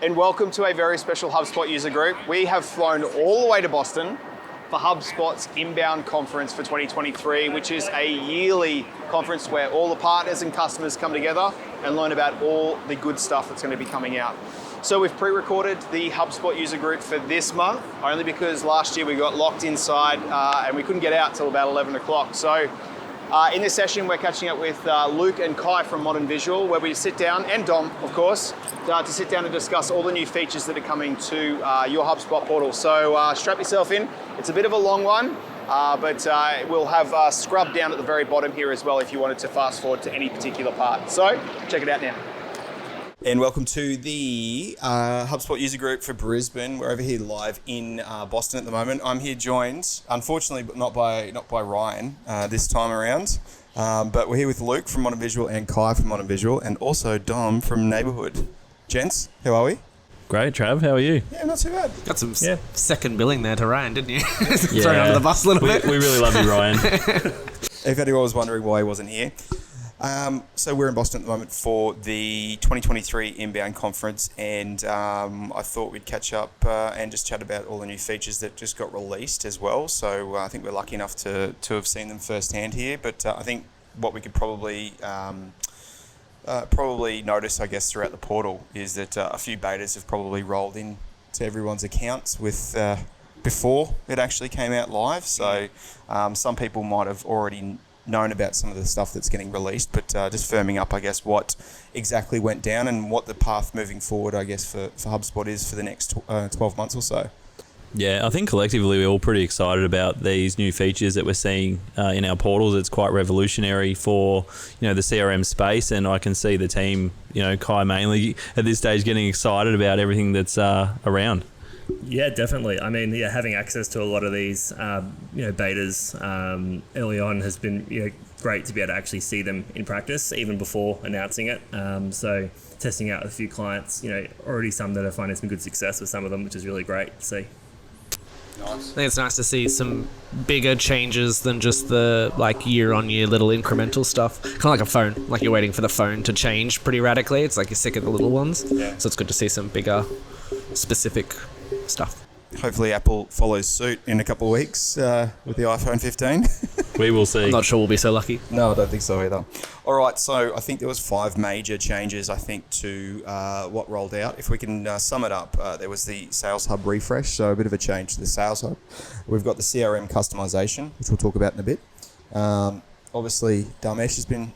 and welcome to a very special HubSpot user group. We have flown all the way to Boston for HubSpot's inbound conference for 2023, which is a yearly conference where all the partners and customers come together and learn about all the good stuff that's going to be coming out. So we've pre-recorded the HubSpot user group for this month, only because last year we got locked inside and we couldn't get out till about 11 o'clock. So in this session, we're catching up with Luke and Kai from Modern Visual, where we sit down, and Dom, of course, to sit down and discuss all the new features that are coming to your HubSpot portal. So strap yourself in. It's a bit of a long one, but we'll have scrub down at the very bottom here as well if you wanted to fast forward to any particular part. So check it out now. And welcome to the HubSpot user group for Brisbane. We're over here live in Boston at the moment. I'm here joined, unfortunately, but not by Ryan this time around. But we're here with Luke from Modern Visual and Kai from Modern Visual, and also Dom from Neighbourhood. Gents, how are we? Great, Trav. How are you? Yeah, not too bad. Got some second billing there to Ryan, didn't you? Throw him under the bus a little bit. We really love you, Ryan. If anyone was wondering why he wasn't here. So we're in Boston at the moment for the 2023 inbound conference, and I thought we'd catch up and just chat about all the new features that just got released as well. So I think we're lucky enough to have seen them firsthand here, but I think what we could probably notice, I guess, throughout the portal is that a few betas have probably rolled in to everyone's accounts with before it actually came out live. So some people might have already known about some of the stuff that's getting released, but just firming up, I guess, what exactly went down and what the path moving forward, I guess, for HubSpot is for the next 12 months or so. Yeah, I think collectively we're all pretty excited about these new features that we're seeing in our portals. It's quite revolutionary for, the CRM space, and I can see the team, Kai mainly at this stage, getting excited about everything that's around. Yeah, definitely. I mean, having access to a lot of these, betas early on has been, great to be able to actually see them in practice, even before announcing it. So testing out a few clients, already some that are finding some good success with some of them, which is really great to see. Nice. I think it's nice to see some bigger changes than just the year-on-year little incremental stuff. Kind of like a phone, like you're waiting for the phone to change pretty radically. It's like you're sick of the little ones. Yeah. So it's good to see some bigger, specific stuff. Hopefully Apple follows suit in a couple of weeks with the iPhone 15. We will see. I'm not sure we'll be so lucky. No, I don't think so either. All right, so I think there was 5 major changes, I think, to what rolled out. If we can sum it up, there was the Sales Hub refresh, so a bit of a change to the Sales Hub. We've got the CRM customization, which we'll talk about in a bit. Obviously, Dharmesh has been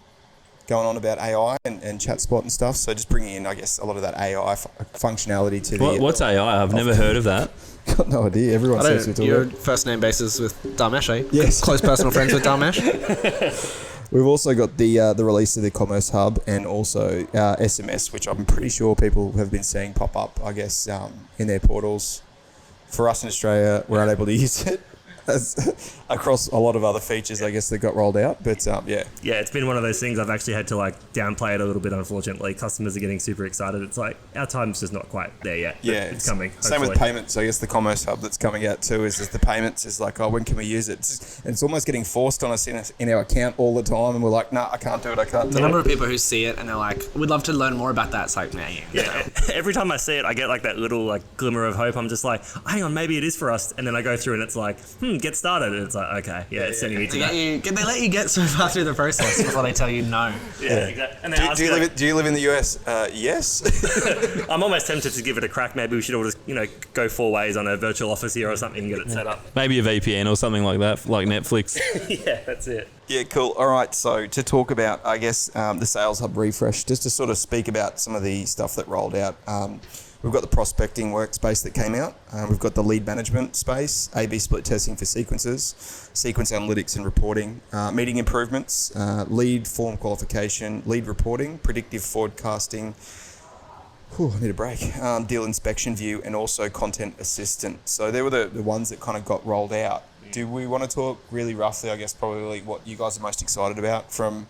going on about AI and ChatSpot and stuff, so just bringing in, I guess, a lot of that AI functionality to the... What's AI? I've never heard of that. Got no idea. Everyone seems to talk Your about. first name basis with Dharmesh, eh? Yes. Close personal friends with Dharmesh. We've also got the release of the Commerce Hub and also SMS, which I'm pretty sure people have been seeing pop up, I guess, in their portals. For us in Australia, we're unable to use it across a lot of other features, I guess, that got rolled out. But yeah. Yeah, it's been one of those things I've actually had to downplay it a little bit, unfortunately. Customers are getting super excited. It's like, our time's just not quite there yet. Yeah. It's coming. Same hopefully. with payments. I guess the Commerce Hub that's coming out too is the payments is like, when can we use it? It's almost getting forced on us in our account all the time, and we're like, nah, I can't do it. The number of people who see it and they're like, we'd love to learn more about that. It's like, nah, yeah. Every time I see it, I get that little glimmer of hope. I'm just like, hang on, maybe it is for us. And then I go through and it's like, get started. And it's like, okay, it's sending me to that. Can they let you get so far through the process before they tell you no? Yeah, exactly. And then do you live in the US? Yes. I'm almost tempted to give it a crack. Maybe we should all just, go 4 ways on a virtual office here or something and get it set up. Maybe a VPN or something like that, like Netflix. Yeah, that's it. Yeah, cool. All right, so to talk about, I guess, the Sales Hub refresh, just to sort of speak about some of the stuff that rolled out. We've got the prospecting workspace that came out. We've got the lead management space, A/B split testing for sequences, sequence analytics and reporting, meeting improvements, lead form qualification, lead reporting, predictive forecasting. I need a break. Deal inspection view, and also content assistant. So they were the ones that kind of got rolled out. Do we want to talk really roughly, I guess, probably what you guys are most excited about from...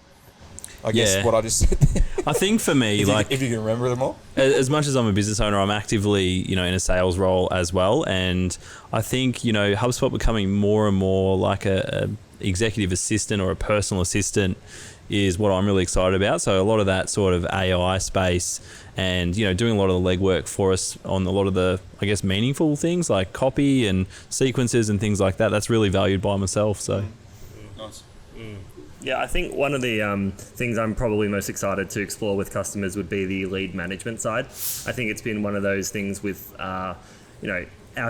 I guess what I just said. I think for me, if you can remember them all. As much as I'm a business owner, I'm actively, in a sales role as well. And I think, HubSpot becoming more and more like a executive assistant or a personal assistant is what I'm really excited about. So a lot of that sort of AI space and, doing a lot of the legwork for us on a lot of the, I guess, meaningful things like copy and sequences and things like that, that's really valued by myself. So. Nice. Yeah, I think one of the things I'm probably most excited to explore with customers would be the lead management side. I think it's been one of those things with, our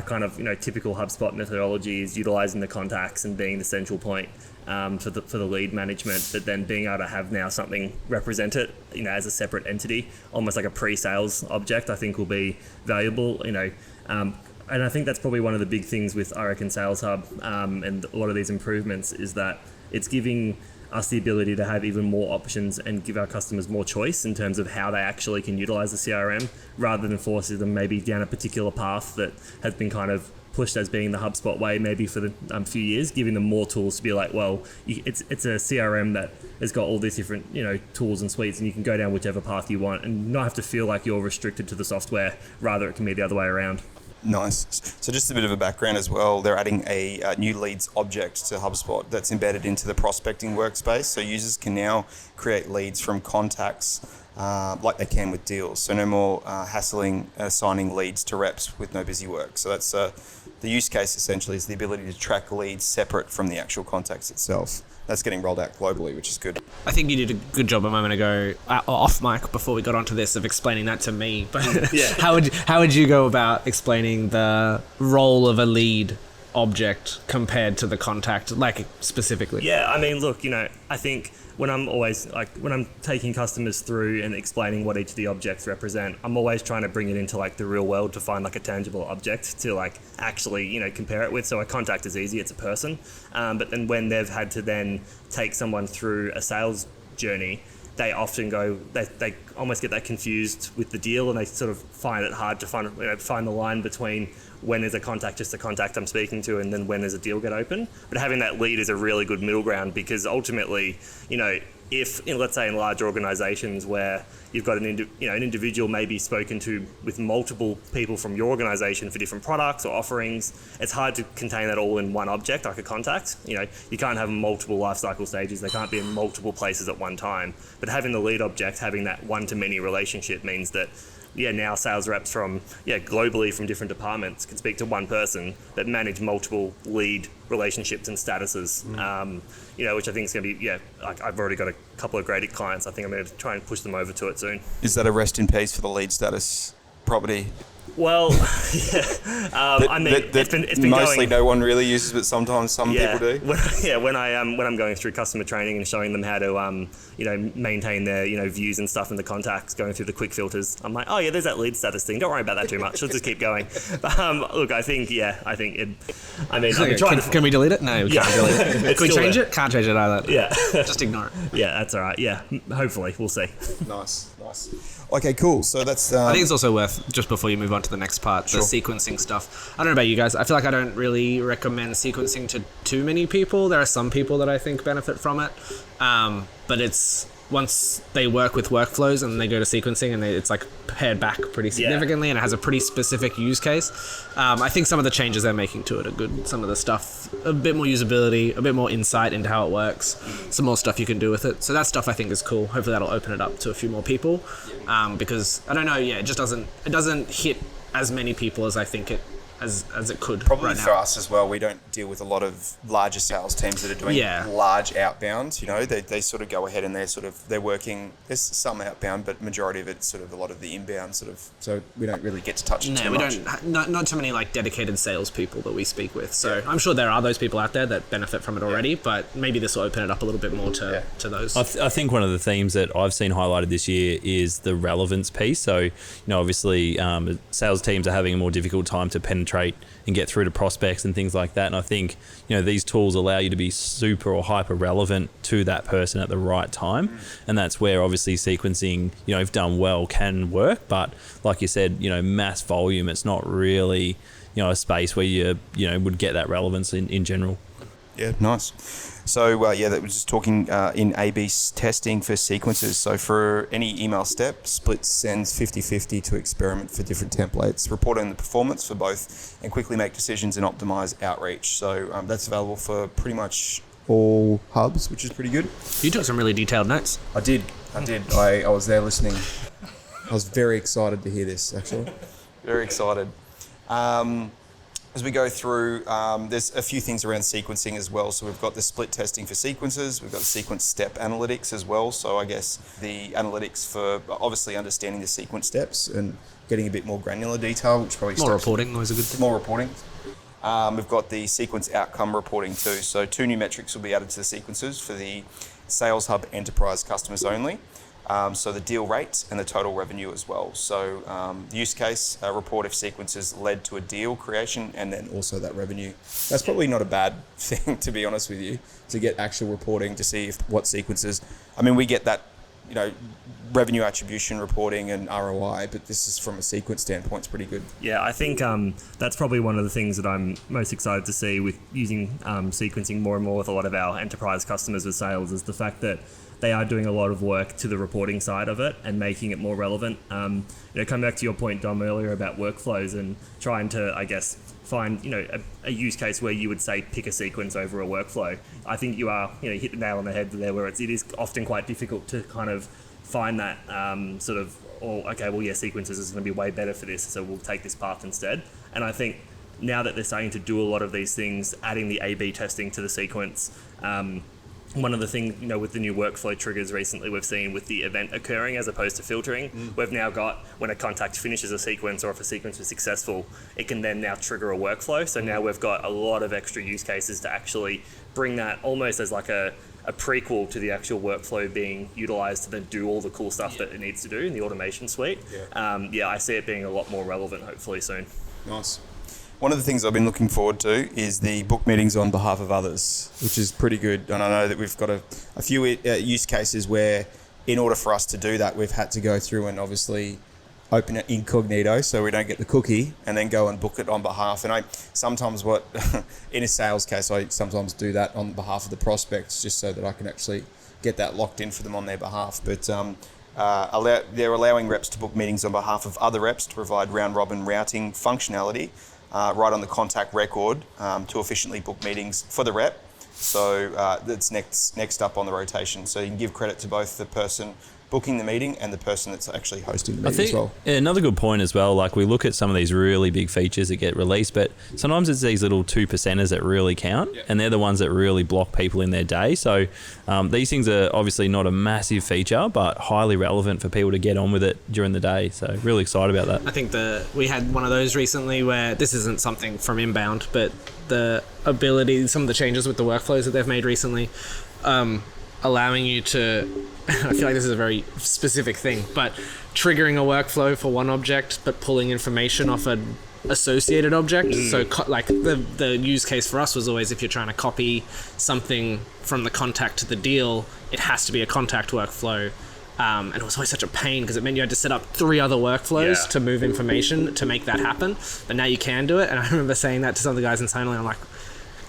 kind of, typical HubSpot methodology is utilizing the contacts and being the central point for the lead management, but then being able to have now something represented, as a separate entity, almost like a pre-sales object, I think will be valuable, and I think that's probably one of the big things with, I reckon, Sales Hub and a lot of these improvements is that it's giving us the ability to have even more options and give our customers more choice in terms of how they actually can utilize the CRM rather than forcing them maybe down a particular path that has been kind of pushed as being the HubSpot way maybe for the few years, giving them more tools to be like, well, it's a CRM that has got all these different tools and suites, and you can go down whichever path you want and not have to feel like you're restricted to the software. Rather, it can be the other way around. Nice. So just a bit of a background as well, they're adding a new leads object to HubSpot that's embedded into the prospecting workspace. So users can now create leads from contacts like they can with deals. So no more hassling assigning leads to reps with no busy work. So that's the use case essentially is the ability to track leads separate from the actual contacts itself. That's getting rolled out globally, which is good. I think you did a good job a moment ago, off mic, before we got onto this, of explaining that to me. But Yeah. how would you go about explaining the role of a lead object compared to the contact, like specifically? Yeah, I mean, look, I think when I'm taking customers through and explaining what each of the objects represent, I'm always trying to bring it into like the real world to find like a tangible object to like actually, compare it with. So a contact is easy, it's a person. But then when they've had to then take someone through a sales journey, they often they almost get that confused with the deal, and they sort of find it hard to find the line between when is a contact just a contact I'm speaking to, and then when does a deal get open. But having that lead is a really good middle ground, because ultimately, if let's say in large organizations where you've got an individual maybe spoken to with multiple people from your organization for different products or offerings, it's hard to contain that all in one object like a contact. You can't have multiple life cycle stages. They can't be in multiple places at one time. But having the lead object, having that one-to-many relationship means that now sales reps from globally from different departments can speak to one person but manage multiple lead relationships and statuses, which I think is going to be, I've already got a couple of great clients. I think I'm going to try and push them over to it soon. Is that a rest in peace for the lead status property? Well, I mean, it's been mostly going. No one really uses, but sometimes some people do. When I'm going through customer training and showing them how to maintain their views and stuff in the contacts, going through the quick filters, I'm like, oh yeah, there's that lead status thing. Don't worry about that too much. Let's just keep going. Look, I think it. I mean, I'm trying to. Can we delete it? No, we can't delete it. Can we change it? Can't change it either. Yeah, just ignore it. Yeah, that's all right. Yeah, hopefully we'll see. Nice. Okay, cool. So that's. I think it's also worth, just before you move on to the next part, the sequencing stuff. I don't know about you guys. I feel like I don't really recommend sequencing to too many people. There are some people that I think benefit from it, but it's once they work with workflows and they go to sequencing and it's like pared back pretty significantly, and it has a pretty specific use case. I think some of the changes they're making to it are good. Some of the stuff, a bit more usability, a bit more insight into how it works, some more stuff you can do with it. So that stuff I think is cool. Hopefully that'll open it up to a few more people, because I don't know, it just doesn't hit as many people as I think it as it could. Probably right for now. us as well, we don't deal with a lot of larger sales teams that are doing large outbound. They sort of go ahead and they're working. There's some outbound, but majority of it's sort of a lot of the inbound sort of. So we don't really get to touch it too much. Not too many like dedicated salespeople that we speak with. So I'm sure there are those people out there that benefit from it already, but maybe this will open it up a little bit more to those. I think one of the themes that I've seen highlighted this year is the relevance piece. So, obviously sales teams are having a more difficult time to penetrate and get through to prospects and things like that. And I think, these tools allow you to be super or hyper relevant to that person at the right time. And that's where obviously sequencing, if done well, can work. But like you said, mass volume, it's not really, a space where you would get that relevance in general. Yeah, nice. So, that was just talking in A/B testing for sequences. So for any email step, Split sends 50-50 to experiment for different templates, report on the performance for both, and quickly make decisions and optimize outreach. So that's available for pretty much all hubs, which is pretty good. You took some really detailed notes. I did. I was there listening. I was very excited to hear this, actually. Very excited. As we go through, there's a few things around sequencing as well. So we've got the split testing for sequences. We've got the sequence step analytics as well. So I guess the analytics for obviously understanding the sequence steps and getting a bit more granular detail, which probably More reporting, always a good thing. More reporting. We've got the sequence outcome reporting too. So 2 new metrics will be added to the sequences for the Sales Hub Enterprise customers only. So the deal rate and the total revenue as well. So the use case report if sequences led to a deal creation, and then also that revenue. That's probably not a bad thing, to be honest with you, to get actual reporting to see if what sequences. I mean, we get that, revenue attribution reporting and ROI, but this is from a sequence standpoint, it's pretty good. Yeah, I think that's probably one of the things that I'm most excited to see with using sequencing more and more with a lot of our enterprise customers with sales, is the fact that they are doing a lot of work to the reporting side of it and making it more relevant. Coming back to your point, Dom, earlier about workflows and trying to, I guess, find a use case where you would say pick a sequence over a workflow. I think you are hit the nail on the head there, where it is often quite difficult to kind of find that sequences is going to be way better for this, so we'll take this path instead. And I think now that they're starting to do a lot of these things, adding the A/B testing to the sequence. One of the things, with the new workflow triggers recently we've seen with the event occurring as opposed to filtering, we've now got when a contact finishes a sequence or if a sequence was successful, it can then now trigger a workflow. So now we've got a lot of extra use cases to actually bring that almost as like a prequel to the actual workflow being utilized to then do all the cool stuff that it needs to do in the automation suite. I see it being a lot more relevant hopefully soon. Nice. One of the things I've been looking forward to is the book meetings on behalf of others, which is pretty good. And I know that we've got a few use cases where, in order for us to do that, we've had to go through and obviously open it incognito so we don't get the cookie, and then go and book it on behalf. And I sometimes in a sales case, I sometimes do that on behalf of the prospects just so that I can actually get that locked in for them on their behalf. But they're allowing reps to book meetings on behalf of other reps to provide round-robin routing functionality right on the contact record to efficiently book meetings for the rep. So that's next up on the rotation. So you can give credit to both the person booking the meeting and the person that's actually hosting the meeting as well. Another good point as well, like we look at some of these really big features that get released, but sometimes it's these little 2%ers that really count, and they're the ones that really block people in their day. So these things are obviously not a massive feature, but highly relevant for people to get on with it during the day. So really excited about that. I think we had one of those recently where this isn't something from inbound, but the ability, some of the changes with the workflows that they've made recently, allowing you to, I feel like this is a very specific thing, but triggering a workflow for one object, but pulling information off an associated object. So like the use case for us was always, if you're trying to copy something from the contact to the deal, it has to be a contact workflow. And it was always such a pain because it meant you had to set up 3 other workflows to move information to make that happen. But now you can do it. And I remember saying that to some of the guys internally. I'm like,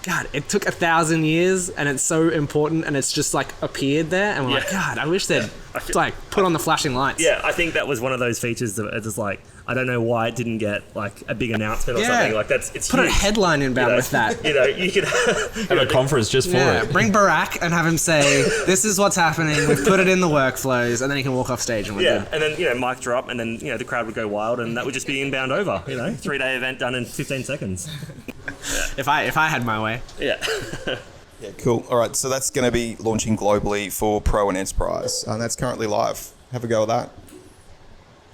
God, it took 1,000 years and it's so important, and it's just like appeared there, and we're like, God, I wish they'd put on the flashing lights. Yeah, I think that was one of those features that it's just like, I don't know why it didn't get like a big announcement or something. Like it's put huge. a headline inbound with that. You could have a conference just for it. Bring Barack and have him say, this is what's happening, we've put it in the workflaix, and then he can walk off stage and we're good. And then mic drop, and then the crowd would go wild, and that would just be inbound over. 3-day event done in 15 seconds. If I had my way. Yeah, cool. All right, so that's going to be launching globally for Pro and Enterprise. That's currently live. Have a go with that.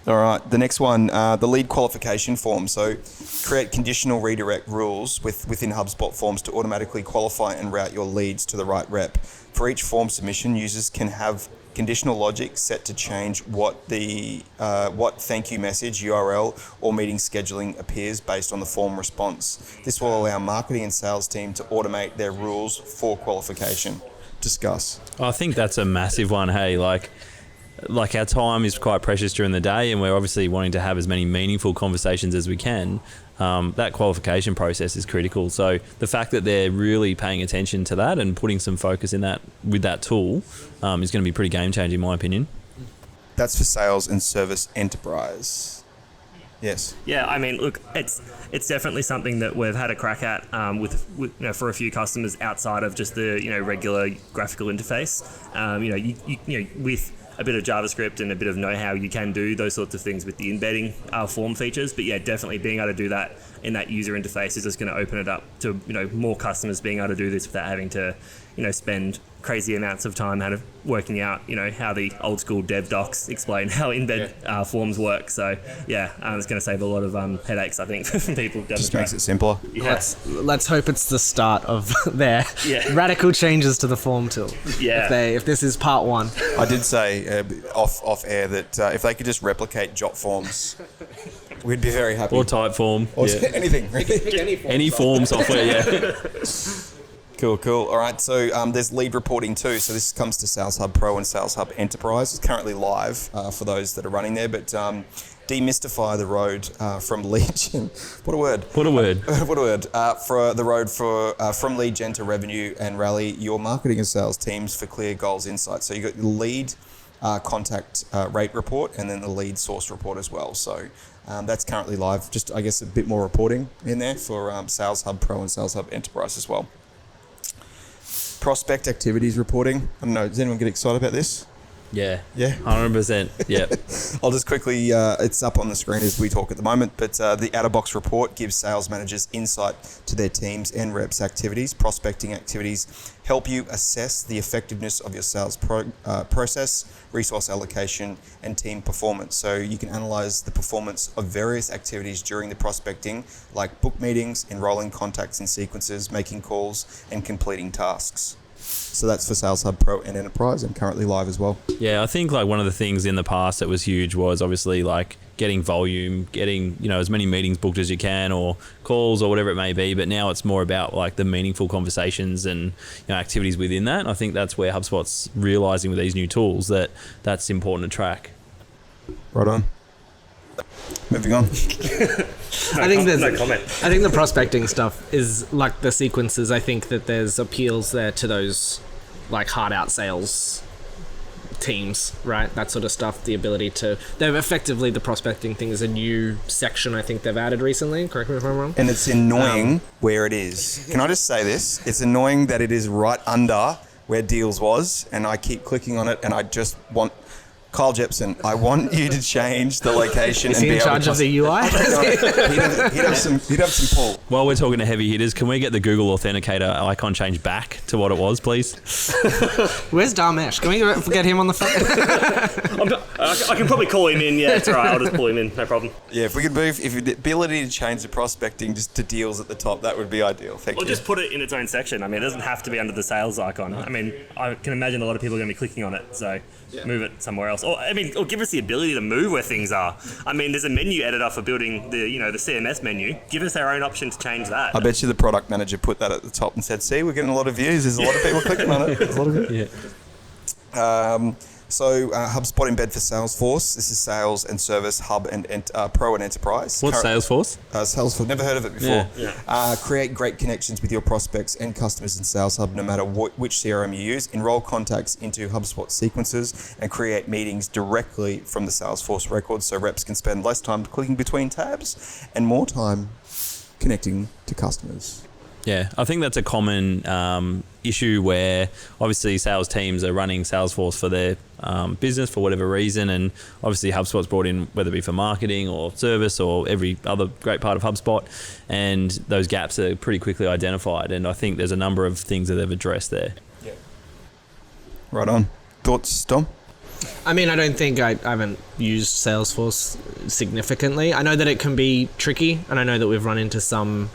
All right, the next one, the lead qualification form. So create conditional redirect rules within HubSpot forms to automatically qualify and route your leads to the right rep. For each form submission, users can have conditional logic set to change what thank you message, URL, or meeting scheduling appears based on the form response. This will allow marketing and sales team to automate their rules for qualification. Discuss. I think that's a massive one. Hey, like our time is quite precious during the day, and we're obviously wanting to have as many meaningful conversations as we can. That qualification process is critical. So the fact that they're really paying attention to that and putting some focus in that with that tool is going to be pretty game changing, in my opinion. That's for sales and service enterprise. Yes. Yeah, I mean, look, it's definitely something that we've had a crack at with for a few customers outside of just the regular graphical interface. With a bit of JavaScript and a bit of know-how, you can do those sorts of things with the embedding form features. But yeah, definitely being able to do that in that user interface is just going to open it up to more customers being able to do this without having to spend crazy amounts of time working out how the old school dev docs explain how embed forms work. So yeah, it's going to save a lot of headaches, I think, from people. Just makes it simpler. Yeah. Let's hope it's the start of their radical changes to the form tool. Yeah. If this is part one. I did say off air that if they could just replicate jot forms, we'd be very happy. Or Typeform. Or anything. Any form software, yeah. Cool. All right, so there's lead reporting too. So this comes to Sales Hub Pro and Sales Hub Enterprise. It's currently live for those that are running there, but demystify the road from lead gen. What a word. What a word. What a word. For the road from lead gen to revenue and rally your marketing and sales teams for clear goals insights. So you got the lead contact rate report and then the lead source report as well. So that's currently live. Just, I guess, a bit more reporting in there for Sales Hub Pro and Sales Hub Enterprise as well. Prospect activities reporting. I don't know, does anyone get excited about this? Yeah. Yeah. 100%. Yeah. I'll just quickly, it's up on the screen as we talk at the moment, but the out-of-box report gives sales managers insight to their teams and reps' activities. Prospecting activities help you assess the effectiveness of your sales process, resource allocation, and team performance. So you can analyze the performance of various activities during the prospecting, like book meetings, enrolling contacts in sequences, making calls, and completing tasks. So that's for Sales Hub Pro and Enterprise and currently live as well. Yeah, I think like one of the things in the past that was huge was obviously like getting volume, getting, as many meetings booked as you can or calls or whatever it may be. But now it's more about like the meaningful conversations and activities within that. And I think that's where HubSpot's realizing with these new tools that that's important to track. Right on. Moving on. I think the prospecting stuff is like the sequences. I think that there's appeals there to those like hard out sales teams, right? That sort of stuff. The ability to, they've effectively, the prospecting thing is a new section I think they've added recently. Correct me if I'm wrong. And it's annoying where it is. Can I just say this? It's annoying that it is right under where deals was, and I keep clicking on it, and I just want Kyle Jepson, I want you to change the location. Is he in charge of the UI? He'd have some pull. While we're talking to heavy hitters, can we get the Google Authenticator icon changed back to what it was, please? Where's Dharmesh? Can we get him on the phone? I can probably call him in. Yeah, it's all right. I'll just pull him in. No problem. Yeah, if we could move, if the ability to change the prospecting just to deals at the top, that would be ideal. Thank you. Or just put it in its own section. I mean, it doesn't have to be under the sales icon. I mean, I can imagine a lot of people are going to be clicking on it, so move it somewhere else. Or give us the ability to move where things are. I mean, there's a menu editor for building the CMS menu. Give us our own option to change that. I bet you the product manager put that at the top and said, "See, we're getting a lot of views. There's a lot of people clicking on it. There's a lot of views." Yeah. So HubSpot embed for Salesforce. This is Sales and Service Hub and Pro and Enterprise. What's Salesforce? Salesforce. Never heard of it before. Yeah. Create great connections with your prospects and customers in Sales Hub, no matter which CRM you use. Enroll contacts into HubSpot sequences and create meetings directly from the Salesforce records, so reps can spend less time clicking between tabs and more time connecting to customers. Yeah, I think that's a common issue where obviously sales teams are running Salesforce for their business for whatever reason, and obviously HubSpot's brought in, whether it be for marketing or service or every other great part of HubSpot, and those gaps are pretty quickly identified, and I think there's a number of things that they've addressed there. Yeah. Right on. Thoughts, Tom? I mean, I don't think I haven't used Salesforce significantly. I know that it can be tricky, and I know that we've run into some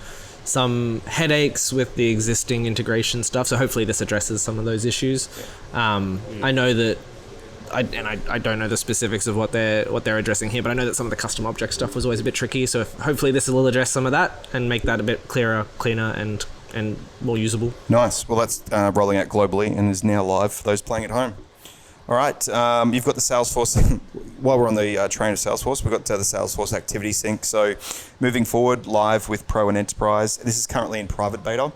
headaches with the existing integration stuff, so hopefully this addresses some of those issues. I know that I don't know the specifics of what they're addressing here, but I know that some of the custom object stuff was always a bit tricky, so hopefully this will address some of that and make that a bit clearer, cleaner, and more usable. Nice. Well, that's rolling out globally and is now live for those playing at home. All right, you've got the Salesforce. While we're on the train of Salesforce, we've got the Salesforce Activity Sync. So moving forward, live with Pro and Enterprise. This is currently in private beta.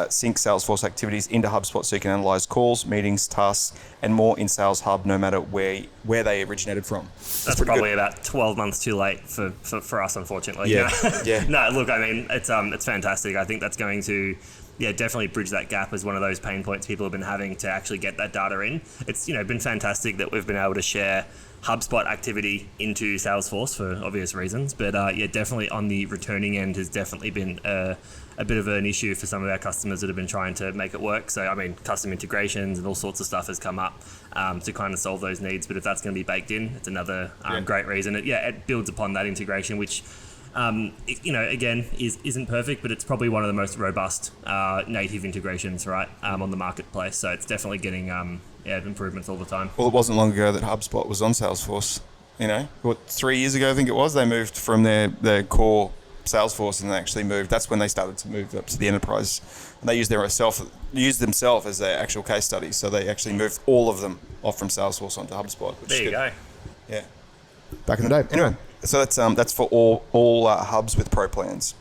sync Salesforce activities into HubSpot so you can analyze calls, meetings, tasks, and more in Sales Hub, no matter where they originated from. That's probably about 12 months too late for us, unfortunately. Yeah, yeah. No, look, I mean, it's fantastic. I think that's going to, definitely bridge that gap as one of those pain points people have been having to actually get that data in. It's, been fantastic that we've been able to share HubSpot activity into Salesforce for obvious reasons, but definitely on the returning end has definitely been a bit of an issue for some of our customers that have been trying to make it work. So, I mean, custom integrations and all sorts of stuff has come up to kind of solve those needs. But if that's going to be baked in, it's another great reason. It builds upon that integration, which, again, isn't perfect, but it's probably one of the most robust native integrations, right, on the marketplace. So it's definitely getting improvements all the time. Well, it wasn't long ago that HubSpot was on Salesforce. 3 years ago, I think it was, they moved from their core Salesforce and they actually moved. That's when they started to move up to the enterprise. And they used themselves as their actual case study. So they actually moved all of them off from Salesforce onto HubSpot. There you go. Yeah. Back in the day. Anyway, so that's for all hubs with pro plans.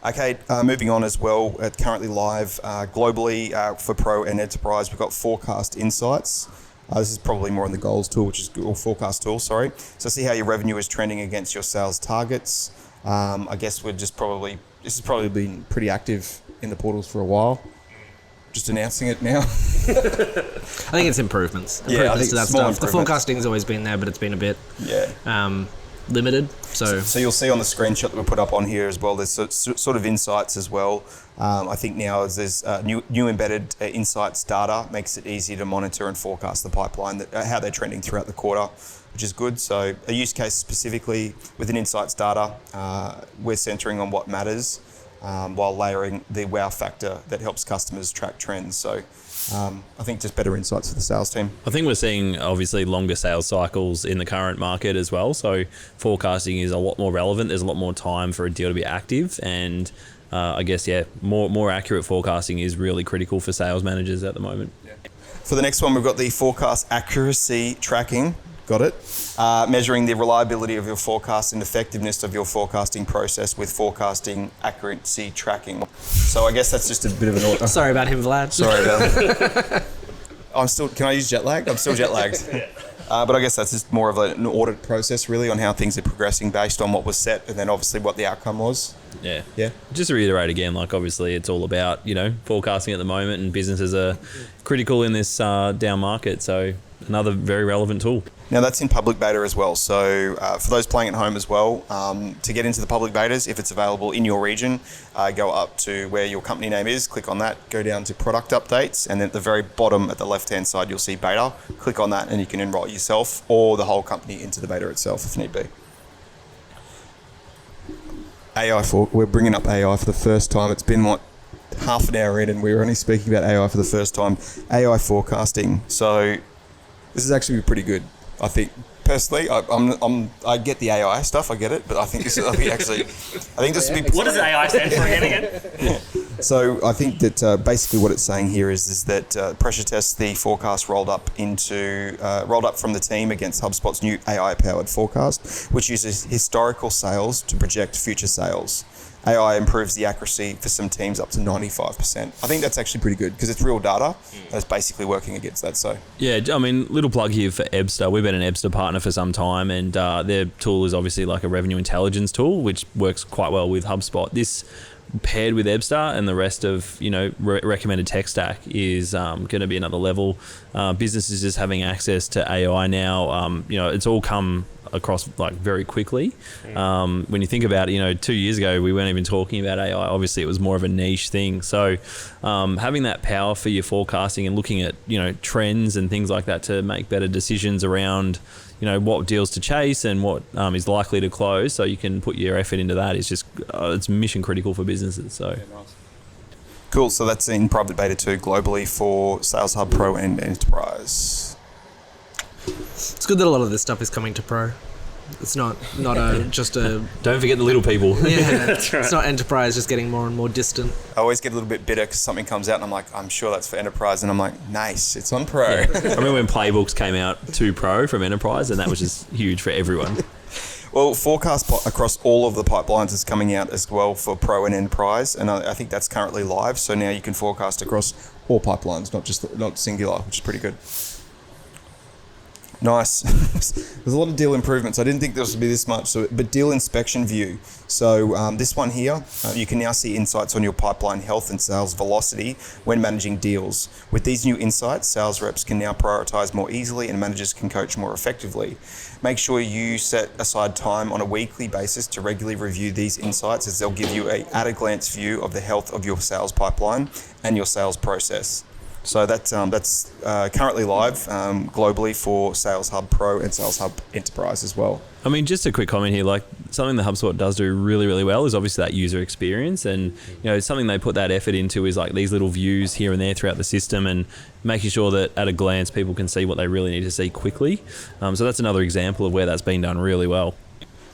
Okay, moving on as well. Currently live globally for Pro and Enterprise, we've got Forecast Insights. This is probably more in the goals tool, or forecast tool, sorry. So see how your revenue is trending against your sales targets. I guess this has probably been pretty active in the portals for a while. Just announcing it now. I think it's improvements. I think to that stuff. The forecasting's always been there, but it's been a bit limited. So you'll see on the screenshot that we put up on here as well, there's sort of insights as well. I think now there's new embedded insights data makes it easier to monitor and forecast the pipeline, how they're trending throughout the quarter, which is good. So a use case specifically within insights data, we're centering on what matters while layering the wow factor that helps customers track trends. So I think just better insights for the sales team. I think we're seeing obviously longer sales cycles in the current market as well. So forecasting is a lot more relevant. There's a lot more time for a deal to be active, and I guess more accurate forecasting is really critical for sales managers at the moment. Yeah. For the next one, we've got the forecast accuracy tracking. Got it. Measuring the reliability of your forecast and effectiveness of your forecasting process with forecasting accuracy tracking. So I guess that's just a bit of an order. Sorry about him, Vlad. Sorry about it. Can I use jet lagged? I'm still jet lagged. But I guess that's just more of an audit process really on how things are progressing based on what was set and then obviously what the outcome was. Yeah. Yeah. Just to reiterate again, obviously it's all about, forecasting at the moment, and businesses are critical in this down market. So another very relevant tool. Now that's in public beta as well. So for those playing at home as well, to get into the public betas, if it's available in your region, go up to where your company name is, click on that, go down to product updates, and then at the very bottom at the left-hand side, you'll see beta. Click on that and you can enroll yourself or the whole company into the beta itself if need be. We're bringing up AI for the first time. It's been half an hour in and we're only speaking about AI for the first time. AI forecasting. So this is actually pretty good. I think personally, I get the AI stuff. I get it, but I think this will be. What does AI stand for again? Yeah. So I think that basically what it's saying here is that pressure test the forecast rolled up from the team against HubSpot's new AI-powered forecast, which uses historical sales to project future sales. AI improves the accuracy for some teams up to 95%. I think that's actually pretty good because it's real data and it's basically working against that. So yeah, I mean, little plug here for Ebster. We've been an Ebster partner for some time, and their tool is obviously like a revenue intelligence tool, which works quite well with HubSpot. This paired with Ebster and the rest of recommended tech stack is going to be another level. Businesses just having access to AI now. It's all come across very quickly. When you think about it, 2 years ago we weren't even talking about AI. Obviously it was more of a niche thing. So having that power for your forecasting and looking at trends and things like that to make better decisions around what deals to chase and what is likely to close, so you can put your effort into that, is just it's mission critical for businesses. So yeah, nice. Cool. So that's in private beta 2 globally for Sales Hub Pro and Enterprise. It's good that a lot of this stuff is coming to Pro. It's not just a... Don't forget the little people. Yeah, that's right. It's not Enterprise just getting more and more distant. I always get a little bit bitter because something comes out and I'm like, I'm sure that's for Enterprise, and I'm like, nice, it's on Pro. Yeah. I remember when Playbooks came out to Pro from Enterprise, and that was just huge for everyone. Well, forecast across all of the pipelines is coming out as well for Pro and Enterprise, and I think that's currently live. So now you can forecast across all pipelines, not singular, which is pretty good. Nice. There's a lot of deal improvements. I didn't think there was to be this much, but deal inspection view. So this one here, you can now see insights on your pipeline health and sales velocity when managing deals. With these new insights, sales reps can now prioritize more easily and managers can coach more effectively. Make sure you set aside time on a weekly basis to regularly review these insights, as they'll give you an at-a-glance view of the health of your sales pipeline and your sales process. So that's currently live globally for Sales Hub Pro and Sales Hub Enterprise as well. I mean, just a quick comment here, like something that HubSpot does do really, really well is obviously that user experience. And, something they put that effort into is like these little views here and there throughout the system and making sure that at a glance people can see what they really need to see quickly. So that's another example of where that's been done really well.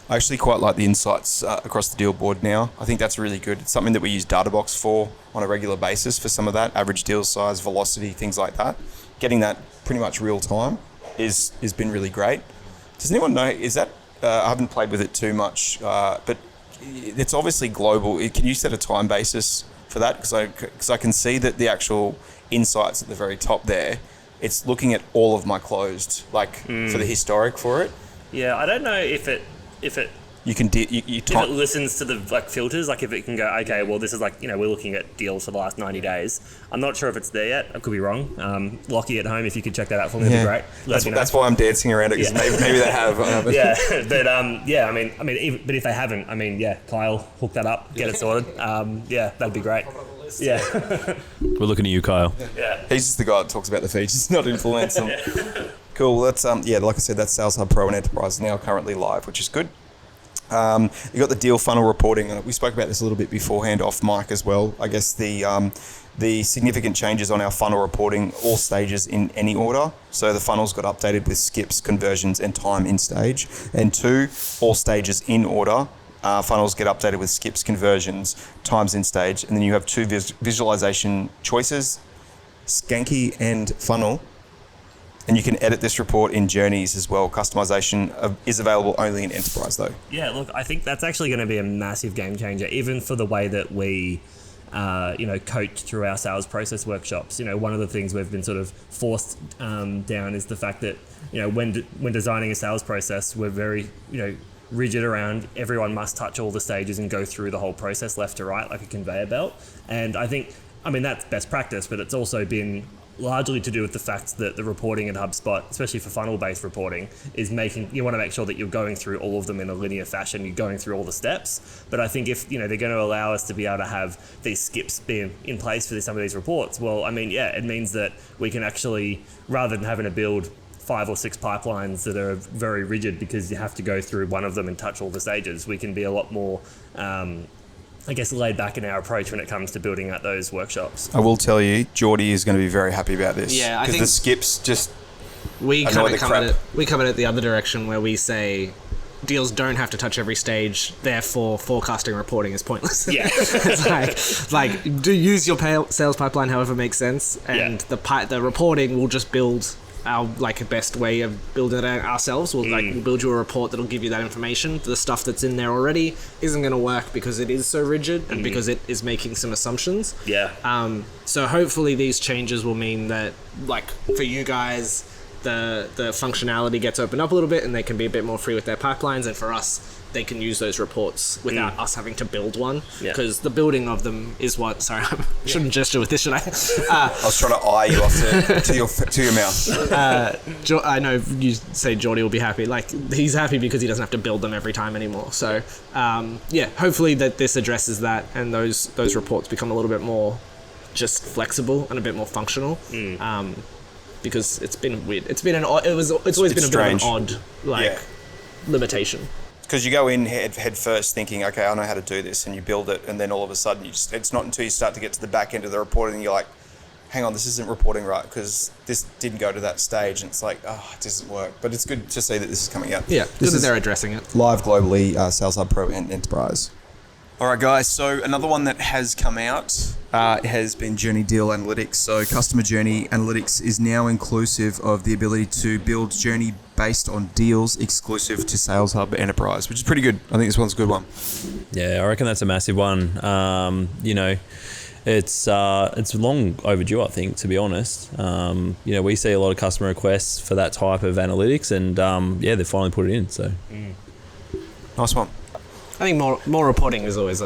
I actually quite like the insights across the deal board now. I think that's really good. It's something that we use Databox for on a regular basis for some of that, average deal size, velocity, things like that. Getting that pretty much real time has been really great. Does anyone know, is that, I haven't played with it too much, but it's obviously global. Can you set a time basis for that? Because I can see that the actual insights at the very top there, it's looking at all of my closed, for the historic for it. Yeah, I don't know if it you can if it listens to the filters, if it can go, okay, well, this is we're looking at deals for the last 90 days. I'm not sure if it's there yet. I could be wrong. Lockie at home, if you could check that out for me, that'd be great. That's why I'm dancing around it, because maybe they have. Yeah, but but if they haven't, Kyle, hook that up, get it sorted. That'd be great. Yeah. We're looking at you, Kyle. Yeah. He's just the guy that talks about the features, not influence them. Cool. That's like I said, that's Sales Hub Pro and Enterprise now currently live, which is good. You got the deal funnel reporting, and we spoke about this a little bit beforehand off mic as well. I guess the significant changes on our funnel reporting, all stages in any order. So the funnels got updated with skips, conversions, and time in stage. And 2, all stages in order. Funnels get updated with skips, conversions, times in stage, and then you have 2 visualization choices, Skanky and funnel. And you can edit this report in journeys as well. Customization is available only in Enterprise though. Yeah, look, I think that's actually going to be a massive game changer, even for the way that we coach through our sales process workshops. One of the things we've been sort of forced down is the fact that, when designing a sales process, we're very, rigid around everyone must touch all the stages and go through the whole process left to right like a conveyor belt. And I think, that's best practice, but it's also been largely to do with the fact that the reporting in HubSpot, especially for funnel-based reporting, is you want to make sure that you're going through all of them in a linear fashion, you're going through all the steps. But I think if, they're going to allow us to be able to have these skips being in place for some of these reports, well, it means that we can actually, rather than having to build 5 or 6 pipelines that are very rigid because you have to go through one of them and touch all the stages, we can be a lot more laid back in our approach when it comes to building out those workshops. I will tell you, Geordie is going to be very happy about this. Yeah, I think because the skips just we come at it the other direction, where we say deals don't have to touch every stage, therefore forecasting reporting is pointless. Yeah. It's do use your sales pipeline however makes sense, and the reporting will just build our best way of building it ourselves. We'll build you a report that'll give you that information. The stuff that's in there already isn't going to work because it is so rigid and because it is making some assumptions. Yeah. So hopefully these changes will mean that, for you guys, the functionality gets opened up a little bit and they can be a bit more free with their pipelines, and for us, they can use those reports without us having to build one, because the building of them is what. Sorry, I shouldn't gesture with this, should I? I was trying to eye you off to your mouth. I know you say Geordie will be happy. He's happy because he doesn't have to build them every time anymore. So hopefully that this addresses that, and those reports become a little bit more just flexible and a bit more functional. Because it's been weird. It's always been a strange. bit of an odd limitation. Because you go in head first thinking, okay, I know how to do this, and you build it, and then all of a sudden it's not until you start to get to the back end of the reporting and you're like, hang on, this isn't reporting right because this didn't go to that stage, and it's like, it doesn't work. But it's good to see that this is coming out. Yeah, good that they're addressing it. Live globally, Sales Hub Pro and Enterprise. All right, guys. So another one that has come out has been Journey Deal Analytics. So Customer Journey Analytics is now inclusive of the ability to build journey based on deals exclusive to Sales Hub Enterprise, which is pretty good. I think this one's a good one. Yeah, I reckon that's a massive one. It's long overdue, I think, to be honest. We see a lot of customer requests for that type of analytics, and they finally put it in. So, Nice one. I think more reporting is always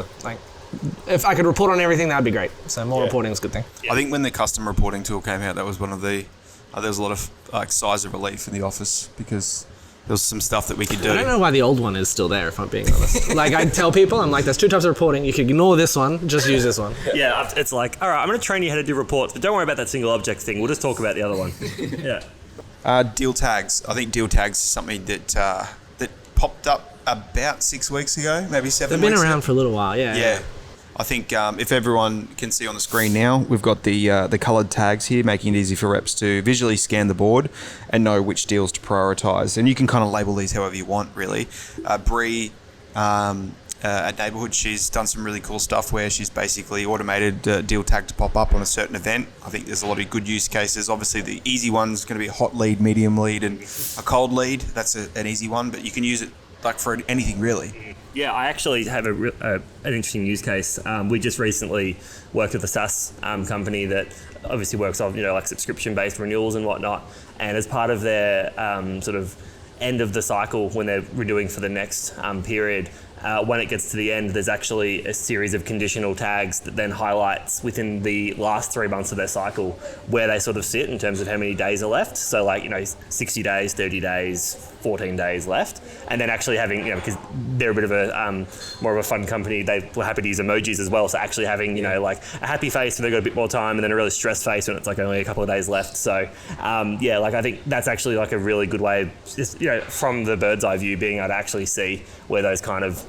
if I could report on everything, that'd be great. So more reporting is a good thing. I think when the custom reporting tool came out, that was one of the. There was a lot of sighs of relief in the office because there was some stuff that we could do. I don't know why the old one is still there, if I'm being honest. I tell people, I'm like, there's 2 types of reporting. You can ignore this one, just use this one. Yeah, it's like, all right, I'm going to train you how to do reports, but don't worry about that single object thing. We'll just talk about the other one. Yeah. Deal tags. I think deal tags is something that popped up about 6 weeks ago, maybe 7 They've weeks been around ago. for a little while, Yeah. I think if everyone can see on the screen now, we've got the coloured tags here, making it easy for reps to visually scan the board and know which deals to prioritise. And you can kind of label these however you want, really. Bree at Neighbourhood, she's done some really cool stuff where she's basically automated deal tag to pop up on a certain event. I think there's a lot of good use cases. Obviously, the easy one's going to be a hot lead, medium lead, and a cold lead. That's an easy one, but you can use it for anything, really. Yeah, I actually have an interesting use case. We just recently worked with a SaaS company that obviously works on subscription-based renewals and whatnot. And as part of their sort of end of the cycle when they're renewing for the next period, when it gets to the end, there's actually a series of conditional tags that then highlights within the last 3 months of their cycle where they sort of sit in terms of how many days are left. So 60 days, 30 days, 14 days left. And then actually having, because they're a bit of a more of a fun company, they were happy to use emojis as well. So actually having, a happy face when they've got a bit more time, and then a really stressed face when it's only a couple of days left. So I think that's actually a really good way, just, from the bird's eye view, being able to actually see where those kind of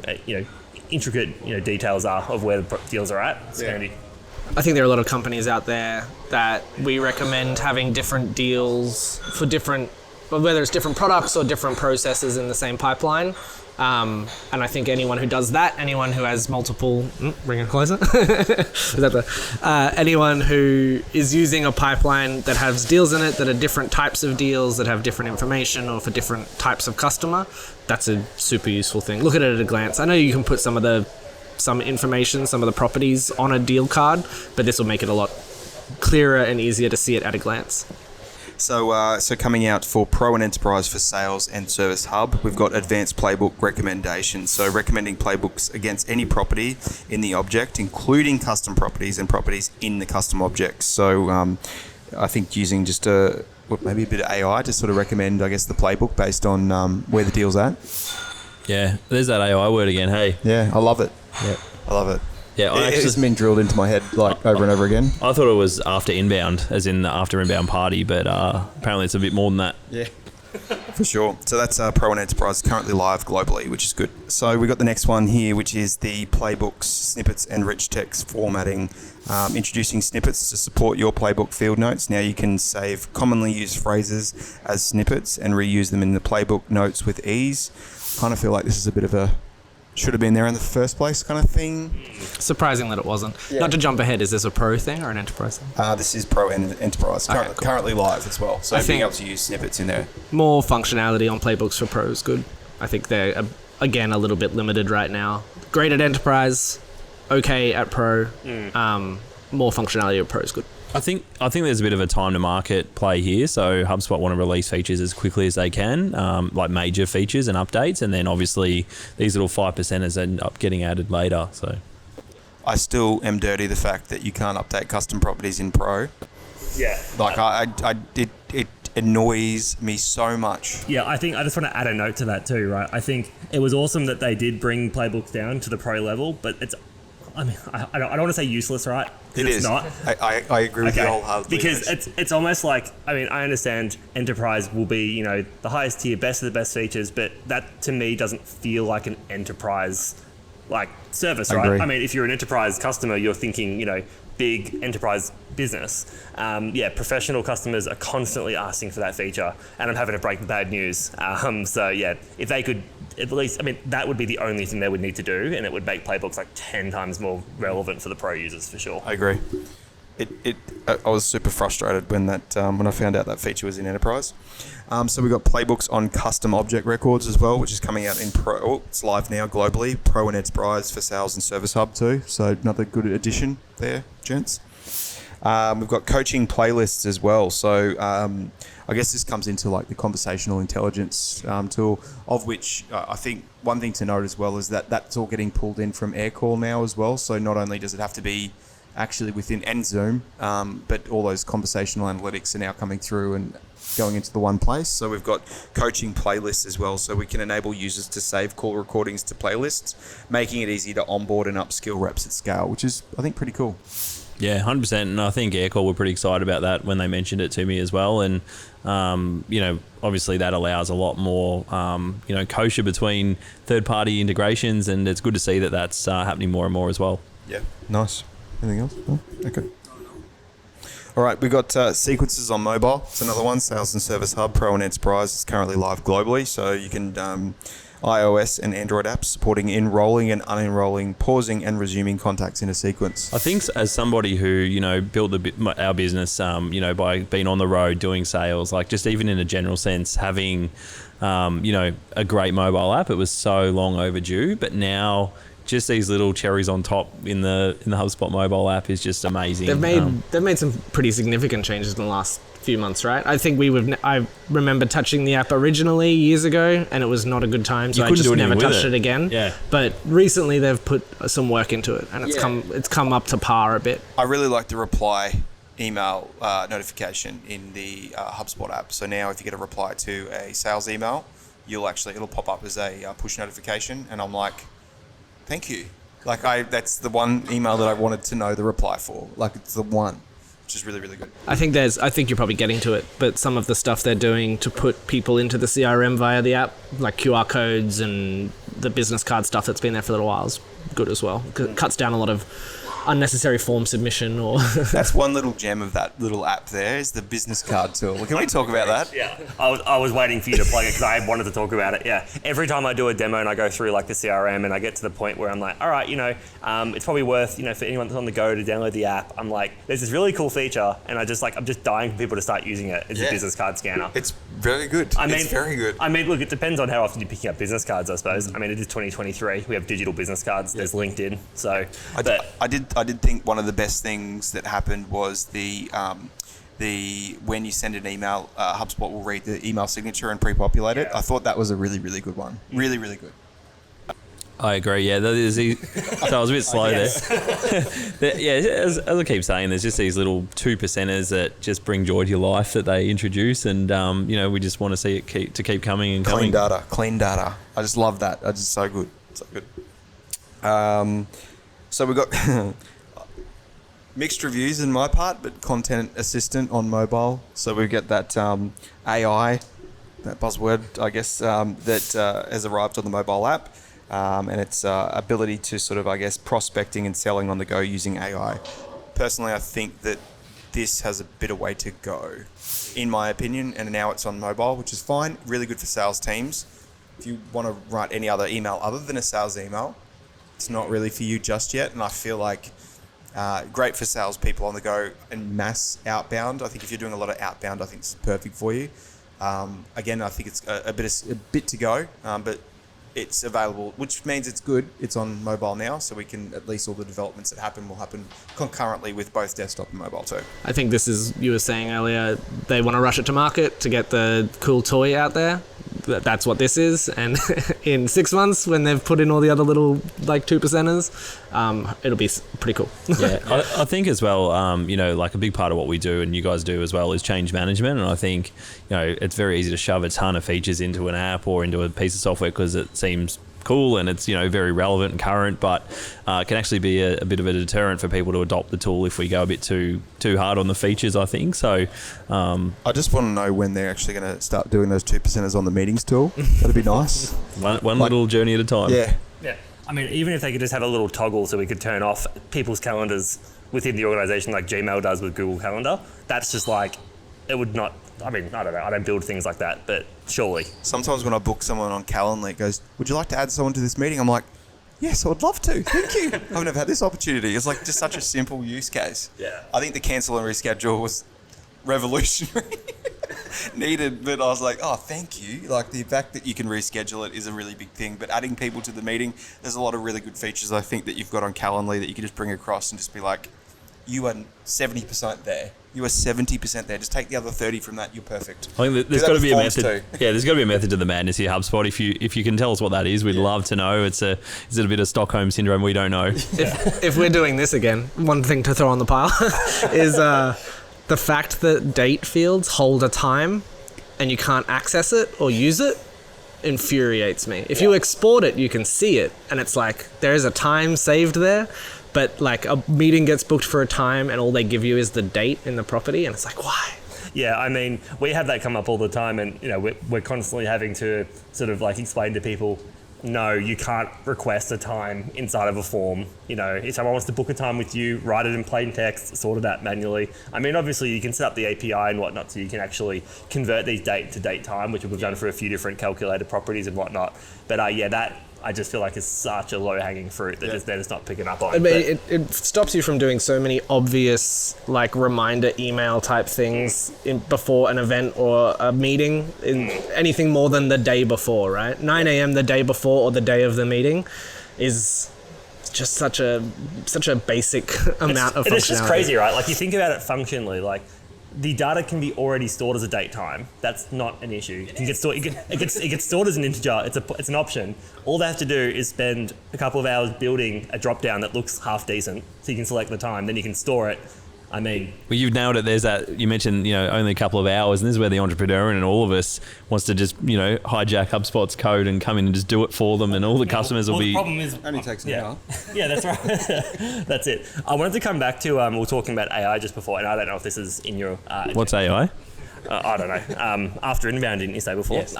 intricate details are of where the deals are at. It's handy. I think there are a lot of companies out there that we recommend having different deals for different, whether it's different products or different processes in the same pipeline. And I think anyone who does that, anyone who has multiple, bring it closer. Is that anyone who is using a pipeline that has deals in it that are different types of deals that have different information or for different types of customer, that's a super useful thing. Look at it at a glance. I know you can put some information, some of the properties on a deal card, but this will make it a lot clearer and easier to see it at a glance. So coming out for Pro and Enterprise for Sales and Service Hub, we've got advanced playbook recommendations. So recommending playbooks against any property in the object, including custom properties and properties in the custom objects. So I think using just maybe a bit of AI to sort of recommend, I guess, the playbook based on where the deal's at. Yeah, there's that AI word again, hey. Yeah, I love it. Yeah. I love it. Yeah, It's been drilled into my head over and over again. I thought it was after inbound, as in the after inbound party, but apparently it's a bit more than that. Yeah, for sure. So that's Pro and Enterprise, currently live globally, which is good. So we got the next one here, which is the playbooks, snippets, and rich text formatting. Introducing snippets to support your playbook field notes. Now you can save commonly used phrases as snippets and reuse them in the playbook notes with ease. Kind of feel like this is a bit of a should have been there in the first place kind of thing. Surprising that it wasn't. Yeah. Not to jump ahead, is this a pro thing or an enterprise thing? This is Pro and Enterprise, currently live as well. So being able to use snippets in there. More functionality on playbooks for pro is good. I think they're, again, a little bit limited right now. Great at enterprise, okay at pro. More functionality at pro is good. I think there's a bit of a time to market play here. So HubSpot want to release features as quickly as they can, like major features and updates, and then obviously these little 5%ers end up getting added later. So I still am dirty the fact that you can't update custom properties in Pro. Yeah. It annoys me so much. Yeah, I think I just want to add a note to that too, right? I think it was awesome that they did bring playbooks down to the pro level, but it's, I don't want to say useless, right? It's not. I agree with you wholeheartedly. Because it's almost like, I understand enterprise will be, the highest tier, best of the best features, but that to me doesn't feel like an enterprise service, right? Agree. If you're an enterprise customer, you're thinking, big enterprise business. Professional customers are constantly asking for that feature, and I'm having to break the bad news. If they could at least, I mean, that would be the only thing they would need to do, and it would make playbooks like 10 times more relevant for the pro users for sure. I agree. I was super frustrated when when I found out that feature was in enterprise. So we've got playbooks on custom object records as well, which is coming out in pro. Oh, it's live now globally, pro and enterprise for Sales and Service Hub too. So another good addition there, gents. We've got coaching playlists as well. So I guess this comes into like the conversational intelligence tool, of which I think one thing to note as well is that that's all getting pulled in from Aircall now as well. So not only does it have to be actually within and Zoom, but all those conversational analytics are now coming through and going into the one place. So we've got coaching playlists as well, so we can enable users to save call recordings to playlists, making it easy to onboard and upskill reps at scale, which is, I think, pretty cool. Yeah, 100%. And I think Aircall were pretty excited about that when they mentioned it to me as well. And, obviously that allows a lot more, kosher between third-party integrations, and it's good to see that that's happening more and more as well. Yeah, nice. Anything else? No? Okay. All right, we got sequences on mobile. It's another one, Sales and Service Hub, Pro and Enterprise. It's currently live globally, so you can iOS and Android apps supporting enrolling and unenrolling, pausing and resuming contacts in a sequence. I think as somebody who, built our business, by being on the road, doing sales, like just even in a general sense, having, a great mobile app, it was so long overdue, but now just these little cherries on top in the HubSpot mobile app is just amazing. They've made some pretty significant changes in the last few months, right? I think I remember touching the app originally years ago, and it was not a good time, so I just never touched it again. Yeah. But recently they've put some work into it, and it's come up to par a bit. I really like the reply email notification in the HubSpot app. So now if you get a reply to a sales email, it'll pop up as a push notification, and I'm like, thank you. That's the one email that I wanted to know the reply for. Like, it's the one, which is really, really good. I think you're probably getting to it, but some of the stuff they're doing to put people into the CRM via the app, like QR codes and the business card stuff that's been there for a little while, is good as well. It cuts down a lot of unnecessary form submission or That's one little gem of that little app there, is the business card tool. Can we talk about that? Yeah, I was waiting for you to plug it because I wanted to talk about it. Yeah, every time I do a demo and I go through like the CRM and I get to the point where I'm like, all right, it's probably worth, for anyone that's on the go to download the app. I'm like, there's this really cool feature, and I'm just dying for people to start using it. It's a business card scanner. It's very good. It's very good. I mean, look, it depends on how often you're picking up business cards, I suppose. I mean, it is 2023. We have digital business cards. There's LinkedIn. So I did think one of the best things that happened was the when you send an email, HubSpot will read the email signature and pre-populate it. I thought that was a really, really good one. Really, really good. I agree. Yeah, that is. So I was a bit slow there. As I keep saying, there's just these little 2%ers that just bring joy to your life that they introduce, and we just want to see it keep coming and coming. Clean data. I just love that. It's just so good. So good. So we've got mixed reviews in my part, but Content Assistant on mobile. So we get that AI, that buzzword, I guess, that has arrived on the mobile app. And its ability to sort of, I guess, prospecting and selling on the go using AI. Personally, I think that this has a bit of way to go, in my opinion, and now it's on mobile, which is fine. Really good for sales teams. If you want to write any other email other than a sales email, it's not really for you just yet. And I feel like great for salespeople on the go and mass outbound. I think if you're doing a lot of outbound, I think it's perfect for you. Again, I think it's a bit to go, but it's available, which means it's good. It's on mobile now, so we can, at least all the developments that happen will happen concurrently with both desktop and mobile too. I think this is, you were saying earlier, they want to rush it to market to get the cool toy out there. That's what this is, and in 6 months, when they've put in all the other little 2%ers, it'll be pretty cool. Yeah, I think as well, a big part of what we do and you guys do as well is change management, and I think it's very easy to shove a ton of features into an app or into a piece of software because it seems cool and it's very relevant and current, but it can actually be a bit of a deterrent for people to adopt the tool if we go a bit too hard on the features, I think. So I just want to know when they're actually going to start doing those 2%ers on the meetings tool. That'd be nice. one little journey at a time. Yeah. I mean, even if they could just have a little toggle so we could turn off people's calendars within the organization like Gmail does with Google Calendar, that's just like, it would not I mean, I don't know. I don't build things like that, but surely. Sometimes when I book someone on Calendly, it goes, would you like to add someone to this meeting? I'm like, yes, I would love to. Thank you. I've never had this opportunity. It's like just such a simple use case. Yeah. I think the cancel and reschedule was revolutionary. Needed, but I was like, oh, thank you. Like the fact that you can reschedule it is a really big thing, but adding people to the meeting, there's a lot of really good features I think that you've got on Calendly that you can just bring across and just be like, you are 70% there. You are 70% there. Just take the other 30 from that. You're perfect. I think there's got to be a method. Yeah, there's got to be a method to the madness here, HubSpot. If you can tell us what that is, we'd love to know. Is it a bit of Stockholm syndrome? We don't know. If we're doing this again, one thing to throw on the pile is the fact that date fields hold a time and you can't access it or use it infuriates me. If you export it, you can see it, and it's like there is a time saved there, but like a meeting gets booked for a time and all they give you is the date in the property, and it's like, why? Yeah, I mean, we have that come up all the time, and we're constantly having to sort of like explain to people, no, you can't request a time inside of a form. If someone wants to book a time with you, write it in plain text, sort it out manually. I mean, obviously you can set up the API and whatnot, so you can actually convert these date to date time, which we've done for a few different calculated properties and whatnot. But that I just feel like is such a low-hanging fruit that they're just not picking up on. I mean, it stops you from doing so many obvious, like, reminder email type things before an event or a meeting, anything more than the day before, right? 9 a.m. the day before or the day of the meeting is just such a basic amount of functionality. It's just crazy, right? Like, you think about it functionally, like, the data can be already stored as a date time. That's not an issue. It can get stored. It gets stored as an integer. It's an option. All they have to do is spend a couple of hours building a drop down that looks half decent, so you can select the time. Then you can store it. I mean, well, you've nailed it. There's that you mentioned, only a couple of hours, and this is where the entrepreneur and all of us wants to just, hijack HubSpot's code and come in and just do it for them, and all the customers will be. The problem is Only takes an hour. Yeah, that's right. That's it. I wanted to come back to we were talking about AI just before, and I don't know if this is in your. What's AI? I don't know. After inbound, didn't you say before? Yes.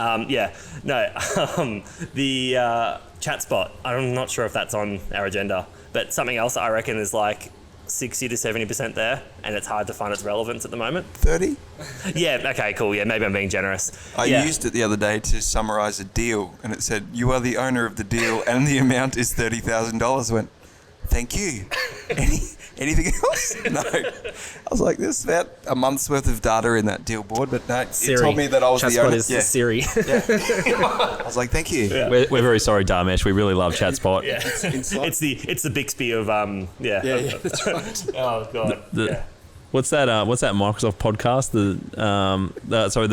The ChatSpot. I'm not sure if that's on our agenda, but something else that I reckon is like 60 to 70% there, and it's hard to find its relevance at the moment. 30? Yeah, okay, cool. Yeah, maybe I'm being generous. I used it the other day to summarize a deal, and it said, you are the owner of the deal, and the amount is $30,000. I went, thank you. Anything else? No. I was like, there's about a month's worth of data in that deal board, but no, it told me that I was the owner. ChatSpot is Siri. I was like, thank you. Yeah. We're very sorry, Dharmesh. We really love ChatSpot. Yeah. It's the Bixby of That's right. Oh god. What's that Microsoft podcast? The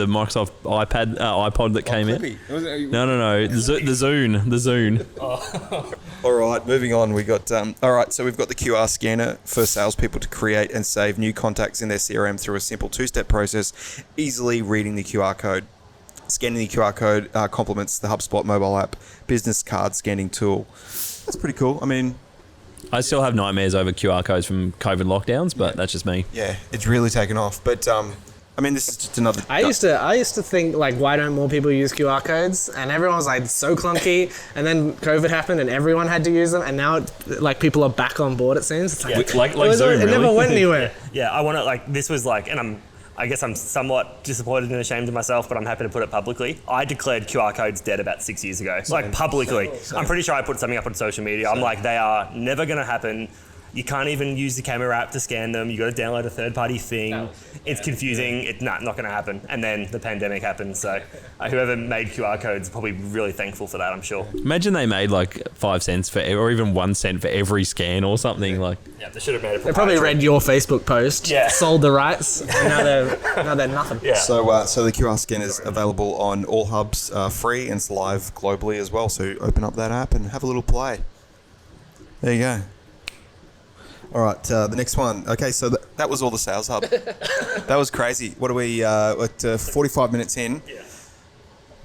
Microsoft iPod that came in. No. The Zune. All right, moving on. We got so we've got the QR scanner for salespeople to create and save new contacts in their CRM through a simple two-step process, easily reading the QR code. Scanning the QR code complements the HubSpot mobile app business card scanning tool. That's pretty cool. I mean, I still have nightmares over QR codes from COVID lockdowns, but that's just me. yeah, it's really taken off. But I mean, this is just another. I used to think, like, why don't more people use QR codes? And everyone was like, so clunky. And then COVID happened and everyone had to use them. And now, people are back on board, it seems. It's Like Zoom, it never went anywhere. Yeah, I want to, this was and I guess I'm somewhat disappointed and ashamed of myself, but I'm happy to put it publicly. I declared QR codes dead about 6 years ago. Like, publicly. I'm pretty sure I put something up on social media. I'm like, they are never going to happen. You can't even use the camera app to scan them. You got to download a third-party thing. It's confusing. It's not going to happen. And then the pandemic happened. So whoever made QR codes is probably really thankful for that, I'm sure. Imagine they made like 5 cents or even 1 cent for every scan or something like. Yeah, they should have made it. They probably read your Facebook post, sold the rights, and now they're nothing. Yeah. So the QR scan is available on all hubs, free, and it's live globally as well. So open up that app and have a little play. There you go. All right, the next one. Okay, so that was all the Sales Hub. That was crazy. What are we, 45 minutes in? Yeah.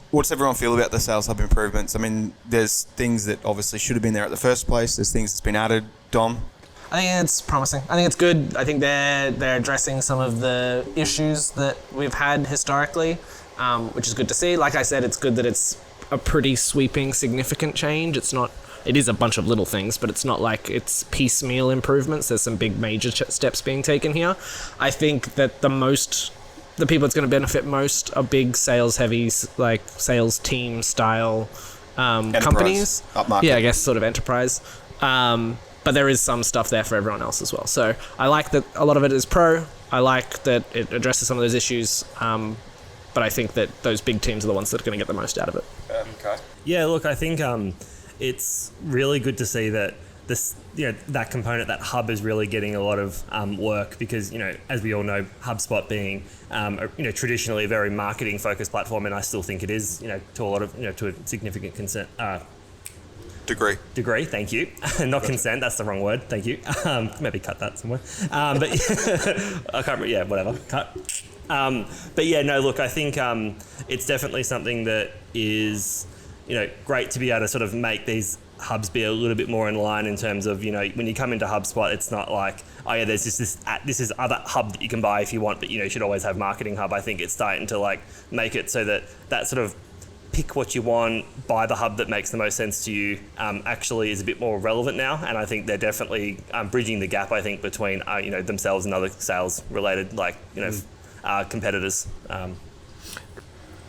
What's everyone feel about the Sales Hub improvements? I mean, there's things that obviously should have been there at the first place. There's things that's been added. Dom? I think it's promising. I think it's good. I think they're addressing some of the issues that we've had historically, which is good to see. Like I said, it's good that it's a pretty sweeping, significant change. It is a bunch of little things, but it's not like it's piecemeal improvements. There's some big major steps being taken here. I think that the most the people it's going to benefit most are big sales heavy, like sales team style companies. Upmarket. Yeah, I guess sort of enterprise. But there is some stuff there for everyone else as well. So I like that a lot of it is pro. I like that it addresses some of those issues. But I think that those big teams are the ones that are going to get the most out of it. Okay. Yeah, look, I think it's really good to see that that component, that hub, is really getting a lot of work because, as we all know, HubSpot being traditionally a very marketing focused platform, and I still think it is, to a lot of to a significant consent. Degree, thank you. Not consent, that's the wrong word, thank you. Maybe cut that somewhere. But I can't remember, whatever, cut. But yeah, no, look, I think it's definitely something that is, great to be able to sort of make these hubs be a little bit more in line in terms of, when you come into HubSpot, it's not like, oh yeah, there's just this is other hub that you can buy if you want, but you should always have Marketing Hub. I think it's starting to like make it so that sort of pick what you want, buy the hub that makes the most sense to you, actually is a bit more relevant now. And I think they're definitely bridging the gap, I think, between, themselves and other sales related, competitors.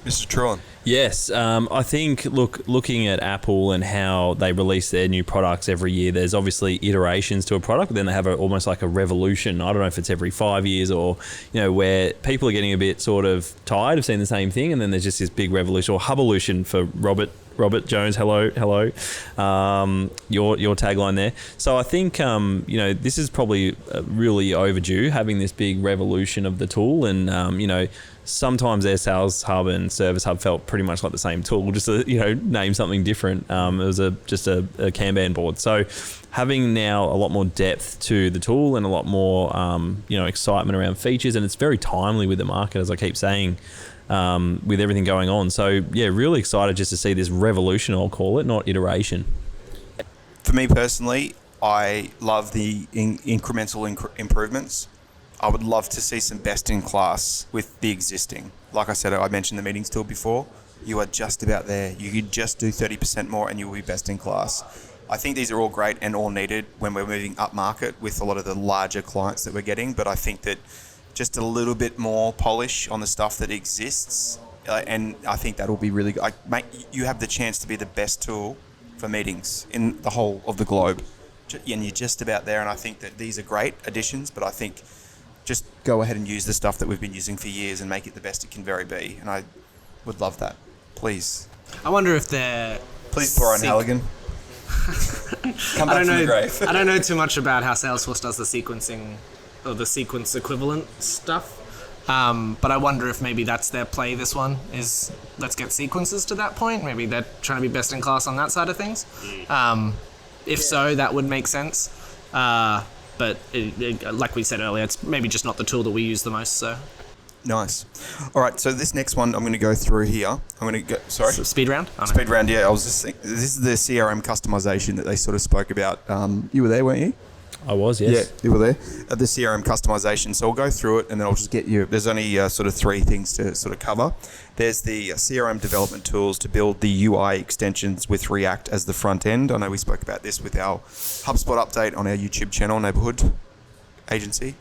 Mr. Truan. Yes, I think, looking at Apple and how they release their new products every year, there's obviously iterations to a product, but then they have almost like a revolution. I don't know if it's every 5 years or, where people are getting a bit sort of tired of seeing the same thing, and then there's just this big revolution or Hubevolution for Robert Jones. Hello. Your tagline there. So I think, this is probably really overdue, having this big revolution of the tool, and, sometimes their Sales Hub and Service Hub felt pretty much like the same tool, just to, name something different. It was just a Kanban board. So having now a lot more depth to the tool and a lot more, excitement around features, and it's very timely with the market, as I keep saying, with everything going on. So yeah, really excited just to see this revolution, I'll call it, not iteration. For me personally, I love the incremental improvements. I would love to see some best in class with the existing. Like I said, I mentioned the meetings tool before. You are just about there. You could just do 30% more and you will be best in class. I think these are all great and all needed when we're moving up market with a lot of the larger clients that we're getting. But I think that just a little bit more polish on the stuff that exists, and I think that'll be really good. You have the chance to be the best tool for meetings in the whole of the globe. And you're just about there. And I think that these are great additions, but I think just go ahead and use the stuff that we've been using for years and make it the best it can very be. And I would love that. Please. I wonder if they're... Please pour on Halligan. Come back from the grave. I don't know too much about how Salesforce does the sequencing or the sequence equivalent stuff. But I wonder if maybe that's their play, this one, is let's get sequences to that point. Maybe they're trying to be best in class on that side of things. If so, that would make sense. But like we said earlier, it's maybe just not the tool that we use the most. So nice. All right, so this next one I'm going to go through here. I'm going to go. Sorry. So speed round. Speed round. Yeah, I was just thinking, this is the CRM customization that they sort of spoke about. You were there, weren't you? I was, yes. Yeah, you were there. The CRM customization. So I'll go through it and then I'll just get you. There's only sort of three things to sort of cover. There's the CRM development tools to build the UI extensions with React as the front end. I know we spoke about this with our HubSpot update on our YouTube channel, Neighbourhood Agency.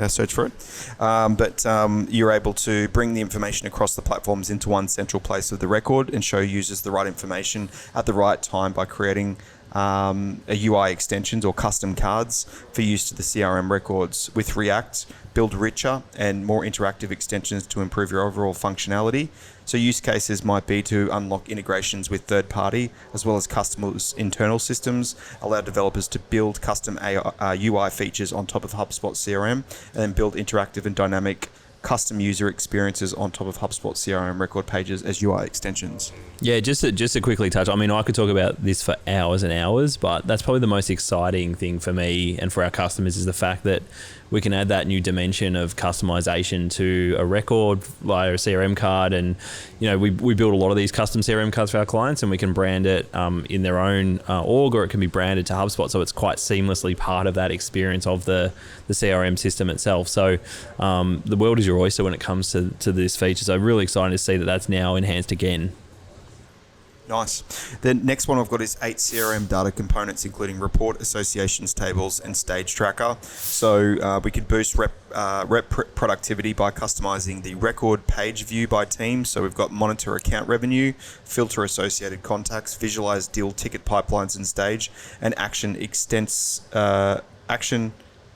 Search for it. But you're able to bring the information across the platforms into one central place of the record and show users the right information at the right time by creating a UI extensions or custom cards for use to the CRM records. With React, build richer and more interactive extensions to improve your overall functionality. So use cases might be to unlock integrations with third-party as well as customers' internal systems, allow developers to build custom UI features on top of HubSpot CRM, and then build interactive and dynamic custom user experiences on top of HubSpot CRM record pages as UI extensions. Yeah, just to quickly touch, I mean, I could talk about this for hours and hours, but that's probably the most exciting thing for me and for our customers is the fact that we can add that new dimension of customization to a record via a CRM card. And, we build a lot of these custom CRM cards for our clients and we can brand it in their own org, or it can be branded to HubSpot. So it's quite seamlessly part of that experience of the CRM system itself. So the world is your oyster when it comes to these features. I'm really excited to see that that's now enhanced again. Nice. The next one I've got is 8 CRM data components, including report, associations, tables, and stage tracker. So we could boost rep productivity by customizing the record page view by team. So we've got monitor account revenue, filter associated contacts, visualize deal ticket pipelines and stage, and action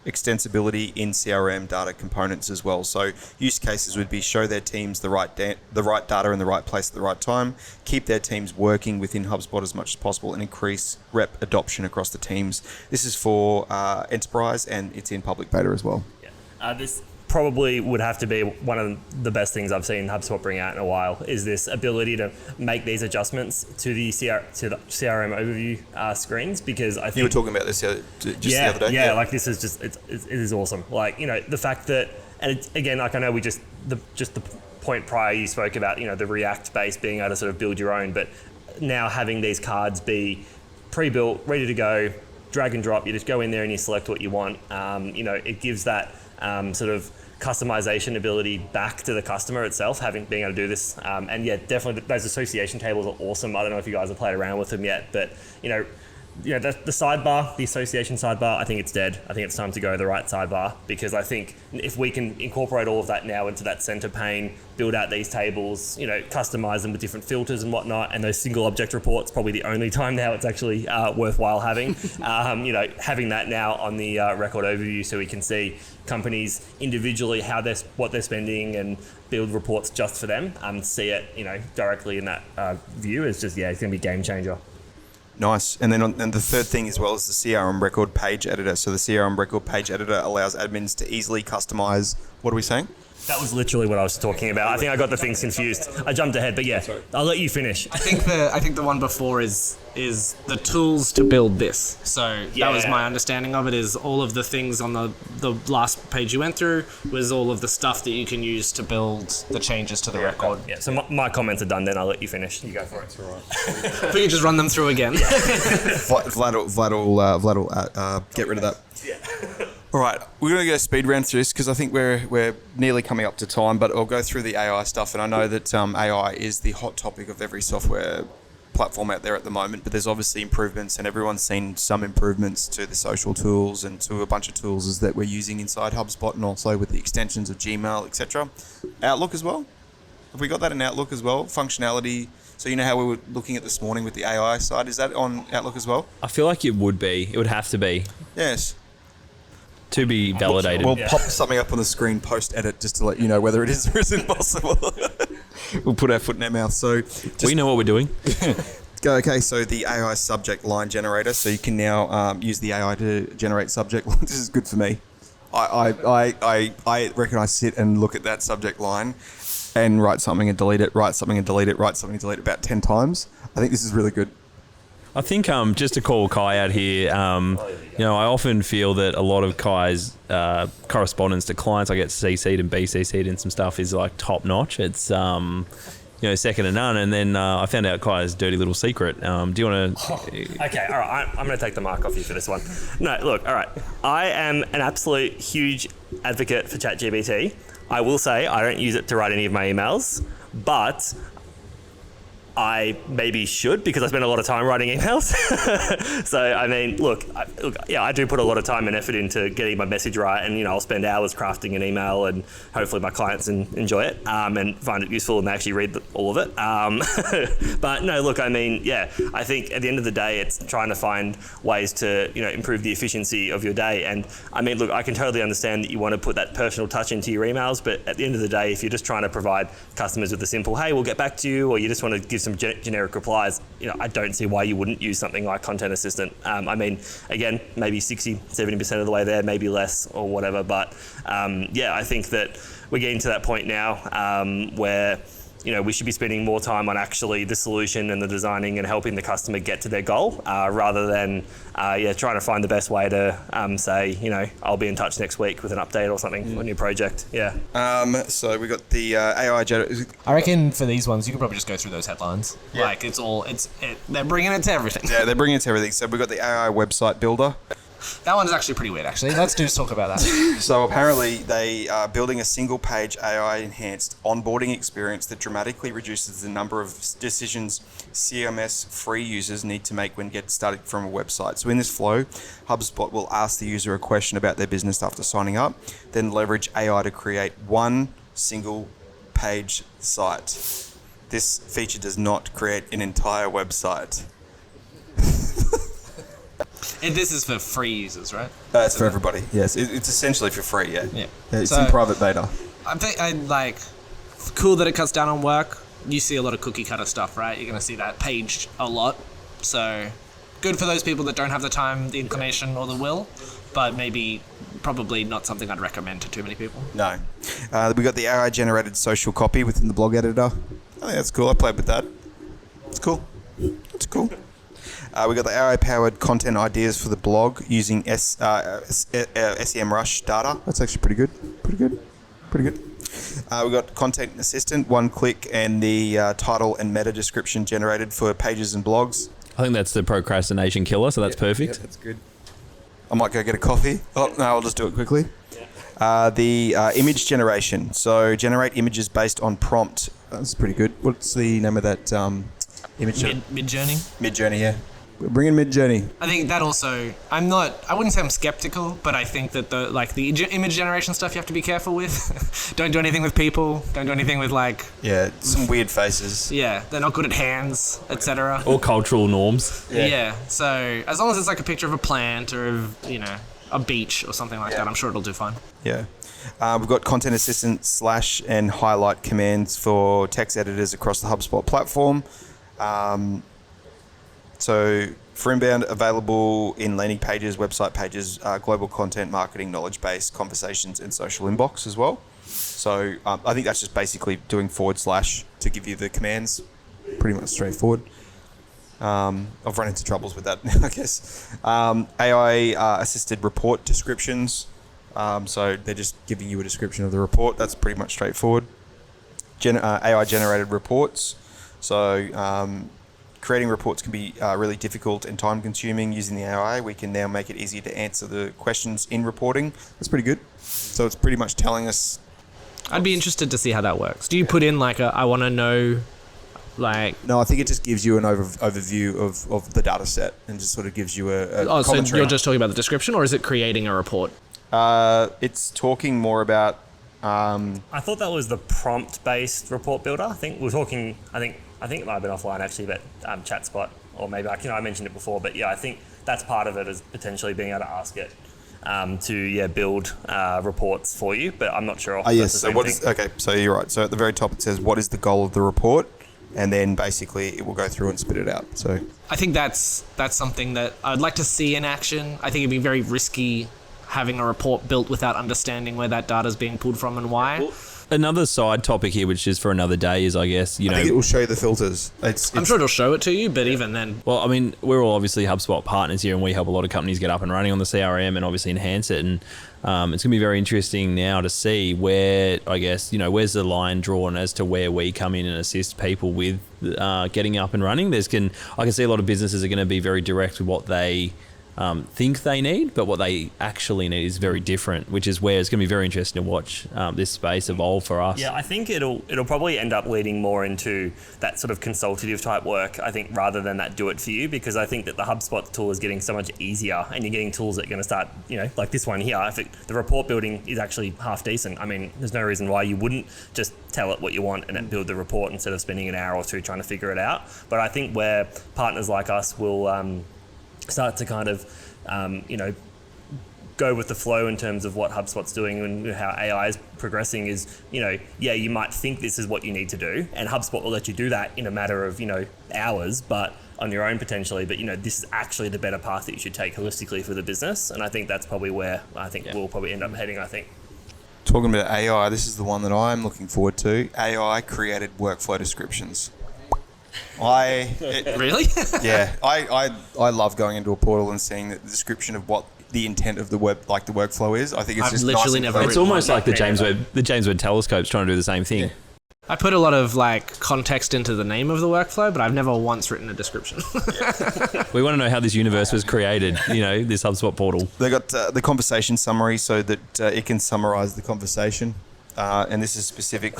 extensibility in CRM data components as well. So use cases would be show their teams the right data in the right place at the right time, keep their teams working within HubSpot as much as possible, and increase rep adoption across the teams. This is for enterprise, and it's in public beta as well. Yeah. This probably would have to be one of the best things I've seen HubSpot bring out in a while, is this ability to make these adjustments to the CRM overview screens, because I think you were talking about this the other day. Yeah, like this is just it is awesome. Like, you know, the fact that, and it's, again, like I know the point prior you spoke about, you know, the React base being able to sort of build your own, but now having these cards be pre-built, ready to go, drag and drop, you just go in there and you select what you want. You know, it gives that sort of customization ability back to the customer itself, being able to do this. And yeah, definitely those association tables are awesome. I don't know if you guys have played around with them yet, but you know, the sidebar, the association sidebar, I think it's dead. I think it's time to go to the right sidebar, because I think if we can incorporate all of that now into that center pane, build out these tables, you know, customize them with different filters and whatnot, and those single object reports, probably the only time now it's actually worthwhile having. You know, having that now on the record overview, so we can see companies individually what they're spending, and build reports just for them. See it, you know, directly in that view is just, yeah, it's going to be a game changer. Nice. And then and the third thing as well is the CRM record page editor. So the CRM record page editor allows admins to easily customize. What are we saying? That was literally what I was talking about. I think I got the things confused. I jumped ahead, but yeah, I'll let you finish. I think the one before is the tools to build this. So that was my understanding of it, is all of the things on the last page you went through was all of the stuff that you can use to build the changes to the record. Yeah, so my comments are done then. I'll let you finish. You go for it. It's all right. We can just run them through again. Vlad will get rid of that. Yeah. All right, we're going to go speed round through this, because I think we're nearly coming up to time, but I'll go through the AI stuff. And I know that AI is the hot topic of every software platform out there at the moment, but there's obviously improvements, and everyone's seen some improvements to the social tools and to a bunch of tools that we're using inside HubSpot, and also with the extensions of Gmail, etc. Outlook as well. Have we got that in Outlook as well? Functionality. So you know how we were looking at this morning with the AI side? Is that on Outlook as well? I feel like it would be. It would have to be. Yes. To be validated. We'll pop something up on the screen post-edit just to let you know whether it is or isn't possible. We'll put our foot in our mouth. So we know what we're doing. Okay, so the AI subject line generator. So you can now use the AI to generate subject. This is good for me. I reckon I sit and look at that subject line and write something and delete it, write something and delete it, write something and delete it about 10 times. I think this is really good. I think just to call Kai out here, you know, I often feel that a lot of Kai's correspondence to clients, I get CC'd and BCC'd in some stuff, is like top notch. It's you know, second to none. And then I found out Kai's dirty little secret. Do you want to? Okay, all right. I'm going to take the mark off you for this one. No, look, all right. I am an absolute huge advocate for ChatGPT. I will say I don't use it to write any of my emails, but I maybe should, because I spend a lot of time writing emails. So, I mean, look, I do put a lot of time and effort into getting my message right, and, you know, I'll spend hours crafting an email, and hopefully my clients enjoy it and find it useful, and they actually read all of it. But no, look, I mean, yeah, I think at the end of the day, it's trying to find ways to, you know, improve the efficiency of your day. And I mean, look, I can totally understand that you want to put that personal touch into your emails, but at the end of the day, if you're just trying to provide customers with a simple, hey, we'll get back to you, or you just want to give some generic replies, you know, I don't see why you wouldn't use something like Content Assistant. I mean, again, maybe 60-70% of the way there, maybe less or whatever, but yeah, I think that we're getting to that point now where, you know, we should be spending more time on actually the solution and the designing and helping the customer get to their goal, rather than trying to find the best way to say, you know, I'll be in touch next week with an update or something, a new project. Yeah. So we got the AI. I reckon for these ones, you could probably just go through those headlines. Yeah. Like they're bringing it to everything. Yeah, they're bringing it to everything. So we got the AI website builder. That one's actually pretty weird, actually. Let's talk about that. So apparently they are building a single-page AI-enhanced onboarding experience that dramatically reduces the number of decisions CMS-free users need to make when getting started from a website. So in this flow, HubSpot will ask the user a question about their business after signing up, then leverage AI to create one single-page site. This feature does not create an entire website. And this is for free users, right? It's for everybody. Yes, it's essentially for free. Yeah. Yeah. It's So- in private beta. I think I like cool that it cuts down on work. You see a lot of cookie cutter stuff, right? You're going to see that paged a lot. So good for those people that don't have the time, the inclination, or the will, but maybe probably not something I'd recommend to too many people. No. We got the AI generated social copy within the blog editor. I think that's cool. I played with that. It's cool. It's cool. We got the AI-powered content ideas for the blog using SEMrush data. That's actually pretty good. Pretty good. Pretty good. We got Content Assistant, one click, and the title and meta description generated for pages and blogs. I think that's the procrastination killer, so that's perfect. Yeah, that's good. I might go get a coffee. Oh, no, I'll just do it quickly. The image generation. So generate images based on prompt. That's pretty good. What's the name of that image? Mid-Journey. Mid-Journey, yeah. We're bringing Mid-Journey. I think that also, I wouldn't say I'm skeptical, but I think that the image generation stuff you have to be careful with. Don't do anything with people. Don't do anything with Yeah, some weird faces. yeah, they're not good at hands, etc. Or cultural norms. Yeah. So as long as it's like a picture of a plant or of, a beach or something like that, I'm sure it'll do fine. Yeah. We've got Content Assistant / and highlight commands for text editors across the HubSpot platform. So for inbound, available in landing pages, website pages, global content marketing, knowledge base, conversations, and social inbox as well. So I think that's just basically doing / to give you the commands. Pretty much straightforward. I've run into troubles with that, I guess. AI assisted report descriptions. So they're just giving you a description of the report. That's pretty much straightforward. AI generated reports. So creating reports can be really difficult and time consuming. Using the AI, we can now make it easy to answer the questions in reporting. That's pretty good. So it's pretty much telling us. I'd be interested to see how that works. Do you put in I want to know, No, I think it just gives you an overview of the data set and just sort of gives you a so commentary. you're just talking about the description, or is it creating a report? It's talking more about. I thought that was the prompt-based report builder. I think we're talking. I think it might have been offline actually, but ChatSpot, or maybe I mentioned it before. But yeah, I think that's part of it, is potentially being able to ask it to build reports for you. But I'm not sure. Oh yes. So okay. So you're right. So at the very top it says what is the goal of the report, and then basically it will go through and spit it out. So I think that's something that I'd like to see in action. I think it'd be very risky having a report built without understanding where that data is being pulled from and why. Another side topic here, which is for another day, is I think it will show you the filters. I'm sure it'll show it to you, but even then. Well, I mean, we're all obviously HubSpot partners here, and we help a lot of companies get up and running on the CRM and obviously enhance it. And it's going to be very interesting now to see where, where's the line drawn as to where we come in and assist people with getting up and running. I can see a lot of businesses are going to be very direct with what they think they need, but what they actually need is very different, which is where it's going to be very interesting to watch this space evolve for us. Yeah, I think it'll probably end up leading more into that sort of consultative type work, I think, rather than that do it for you, because I think that the HubSpot tool is getting so much easier, and you're getting tools that are going to start, like this one here. The report building is actually half decent. I mean, there's no reason why you wouldn't just tell it what you want and then build the report instead of spending an hour or two trying to figure it out. But I think where partners like us will start to kind of, go with the flow in terms of what HubSpot's doing and how AI is progressing is, you might think this is what you need to do, and HubSpot will let you do that in a matter of, hours, but on your own potentially, but this is actually the better path that you should take holistically for the business. And I think that's probably where we'll probably end up heading, I think. Talking about AI, this is the one that I'm looking forward to. AI created workflow descriptions. Really? Yeah, I love going into a portal and seeing the description of what the intent of the web, the workflow is. I think it's I've just literally nice. never It's almost like the James Webb Telescope's trying to do the same thing. I put a lot of like context into the name of the workflow, but I've never once written a description. We want to know how this universe was created, this HubSpot portal. They got the conversation summary so that it can summarize the conversation. And this is specific.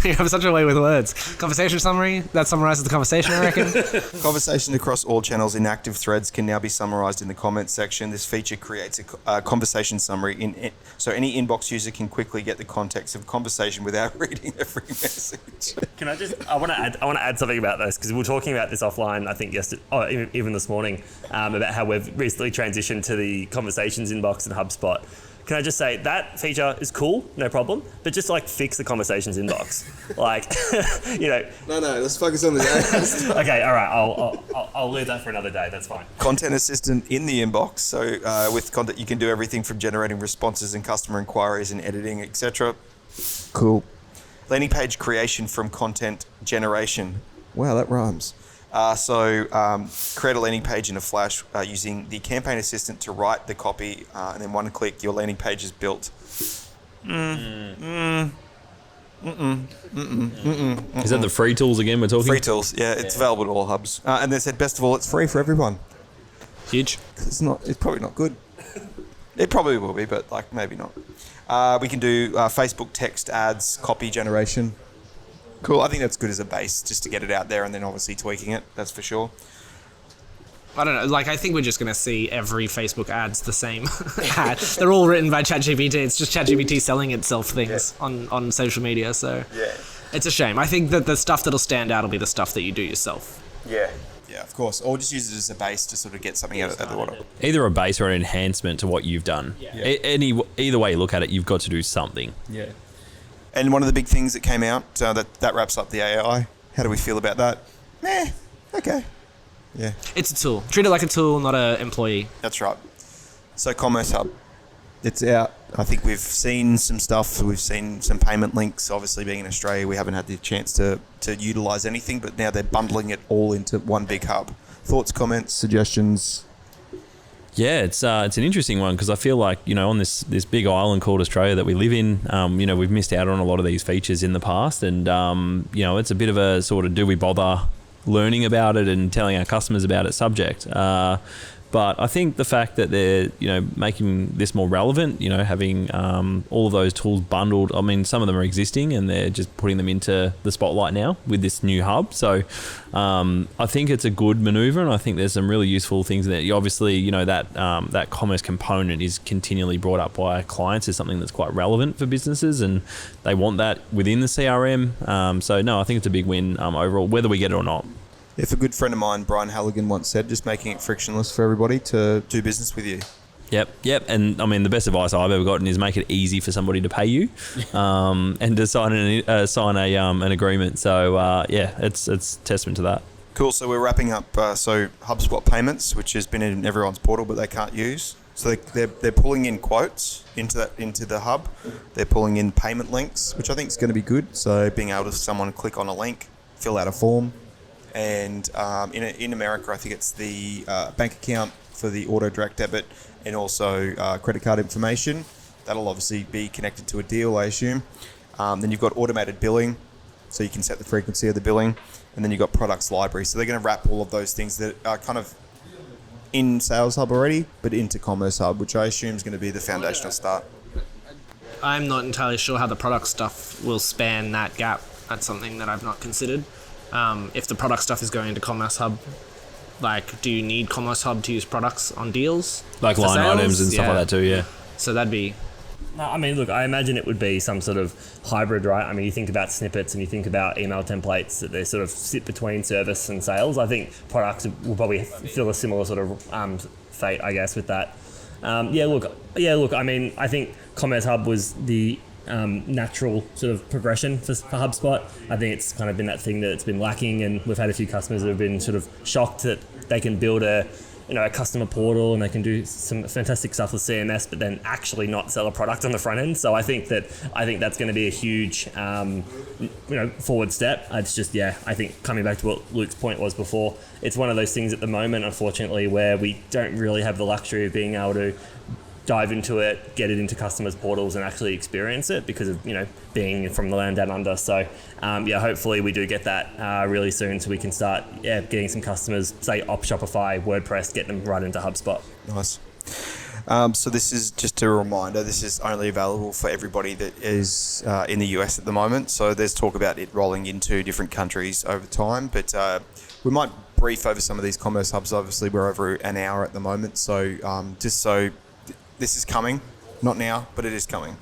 You have such a way with words. Conversation summary, that summarizes the conversation, I reckon. Conversation across all channels in active threads can now be summarized in the comments section. This feature creates a conversation summary so any inbox user can quickly get the context of conversation without reading every message. Can I want to add something about this, because we were talking about this offline, I think yesterday, even this morning, about how we've recently transitioned to the conversations inbox in HubSpot. Can I just say that feature is cool, no problem, but just like fix the conversations inbox, like, No, let's focus on the AI. Okay, all right, I'll leave that for another day. That's fine. Content assistant in the inbox. So with content, you can do everything from generating responses and customer inquiries and editing, etc. Cool. Landing page creation from content generation. Wow, that rhymes. Create a landing page in a Flash using the campaign assistant to write the copy, and then one click, your landing page is built. Is that the free tools again we're talking? Free tools, yeah, it's available to all hubs. And they said, best of all, it's free for everyone. Huge. It's probably not good. It probably will be, but maybe not. We can do Facebook text ads, copy generation. Cool. I think that's good as a base, just to get it out there, and then obviously tweaking it. That's for sure. I don't know. I think we're just going to see every Facebook ads the same ad. They're all written by ChatGPT. It's just ChatGPT selling itself things on social media. So it's a shame. I think that the stuff that'll stand out will be the stuff that you do yourself. Yeah, of course. Or just use it as a base to sort of get something out of the water. Either a base or an enhancement to what you've done. Either way you look at it, you've got to do something. Yeah. And one of the big things that came out, that wraps up the AI. How do we feel about that? Okay. Yeah. It's a tool. Treat it like a tool, not an employee. That's right. So Commerce Hub, it's out. I think we've seen some stuff. We've seen some payment links. Obviously, being in Australia, we haven't had the chance to utilise anything, but now they're bundling it all into one big hub. Thoughts, comments, suggestions? Yeah, it's an interesting one, because I feel like, on this big island called Australia that we live in, we've missed out on a lot of these features in the past, and it's a bit of a sort of, do we bother learning about it and telling our customers about it subject. But I think the fact that they're, making this more relevant, having all of those tools bundled, I mean, some of them are existing and they're just putting them into the spotlight now with this new hub. So I think it's a good maneuver, and I think there's some really useful things in there. Obviously, that commerce component is continually brought up by clients as something that's quite relevant for businesses, and they want that within the CRM. So no, I think it's a big win overall, whether we get it or not. If a good friend of mine, Brian Halligan, once said, just making it frictionless for everybody to do business with you. Yep. And I mean, the best advice I've ever gotten is make it easy for somebody to pay you, and to sign an agreement. So it's testament to that. Cool. So we're wrapping up. So HubSpot payments, which has been in everyone's portal, but they can't use. So they're pulling in quotes into the hub. They're pulling in payment links, which I think is going to be good. So being able to someone click on a link, fill out a form. And in America, I think it's the bank account for the auto direct debit, and also credit card information. That'll obviously be connected to a deal, I assume. Then you've got automated billing, so you can set the frequency of the billing. And then you've got products library. So they're going to wrap all of those things that are kind of in Sales Hub already, but into Commerce Hub, which I assume is going to be the foundational start. I'm not entirely sure how the product stuff will span that gap. That's something that I've not considered. If the product stuff is going into Commerce Hub, do you need Commerce Hub to use products on deals? Like line sales? items and stuff like that too, yeah. So that'd be... No, I mean, look, I imagine it would be some sort of hybrid, right? I mean, you think about snippets and you think about email templates that they sort of sit between service and sales. I think products will probably feel a similar sort of fate, I guess, with that. Look, I mean, I think Commerce Hub was the natural sort of progression for HubSpot. I think it's kind of been that thing that it's been lacking, and we've had a few customers that have been sort of shocked that they can build a customer portal and they can do some fantastic stuff with CMS, but then actually not sell a product on the front end. So I think that's going to be a huge forward step. It's just, I think coming back to what Luke's point was before, it's one of those things at the moment, unfortunately, where we don't really have the luxury of being able to dive into it, get it into customers' portals, and actually experience it because of being from the land down under. So hopefully we do get that really soon, so we can start getting some customers, say opt Shopify, WordPress, get them right into HubSpot. Nice. So this is just a reminder, this is only available for everybody that is in the US at the moment. So there's talk about it rolling into different countries over time, but we might brief over some of these commerce hubs. Obviously we're over an hour at the moment, so this is coming, not now, but it is coming.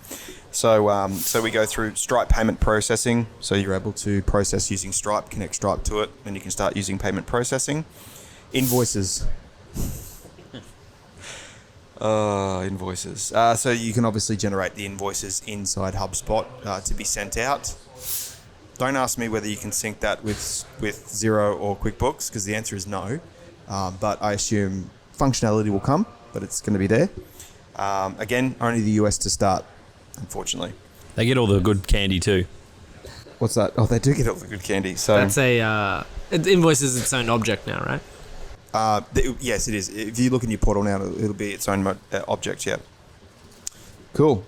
So we go through Stripe payment processing. So you're able to process using Stripe, connect Stripe to it, and you can start using payment processing. Invoices. Invoices. So you can obviously generate the invoices inside HubSpot to be sent out. Don't ask me whether you can sync that with Xero or QuickBooks, because the answer is no. But I assume functionality will come, but it's going to be there. Again, only the US to start, unfortunately. They get all the good candy too. What's that? Oh, they do get all the good candy. So That's invoice is its own object now, right? yes, it is. If you look in your portal now, it'll be its own object. Yeah. Cool.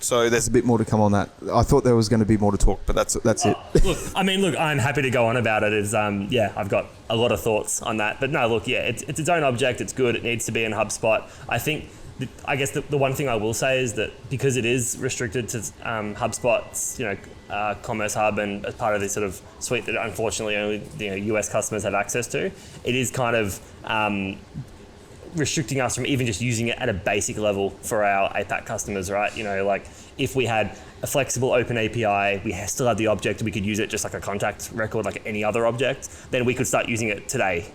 So there's a bit more to come on that. I thought there was going to be more to talk, but that's it. Look, I'm happy to go on about it. I've got a lot of thoughts on that. But no, look, it's its own object. It's good. It needs to be in HubSpot. I guess the one thing I will say is that because it is restricted to HubSpot's, Commerce Hub, and as part of this sort of suite that unfortunately only US customers have access to, it is kind of restricting us from even just using it at a basic level for our APAC customers, right? Like if we had a flexible open API, we still had the object, we could use it just like a contact record, like any other object, then we could start using it today,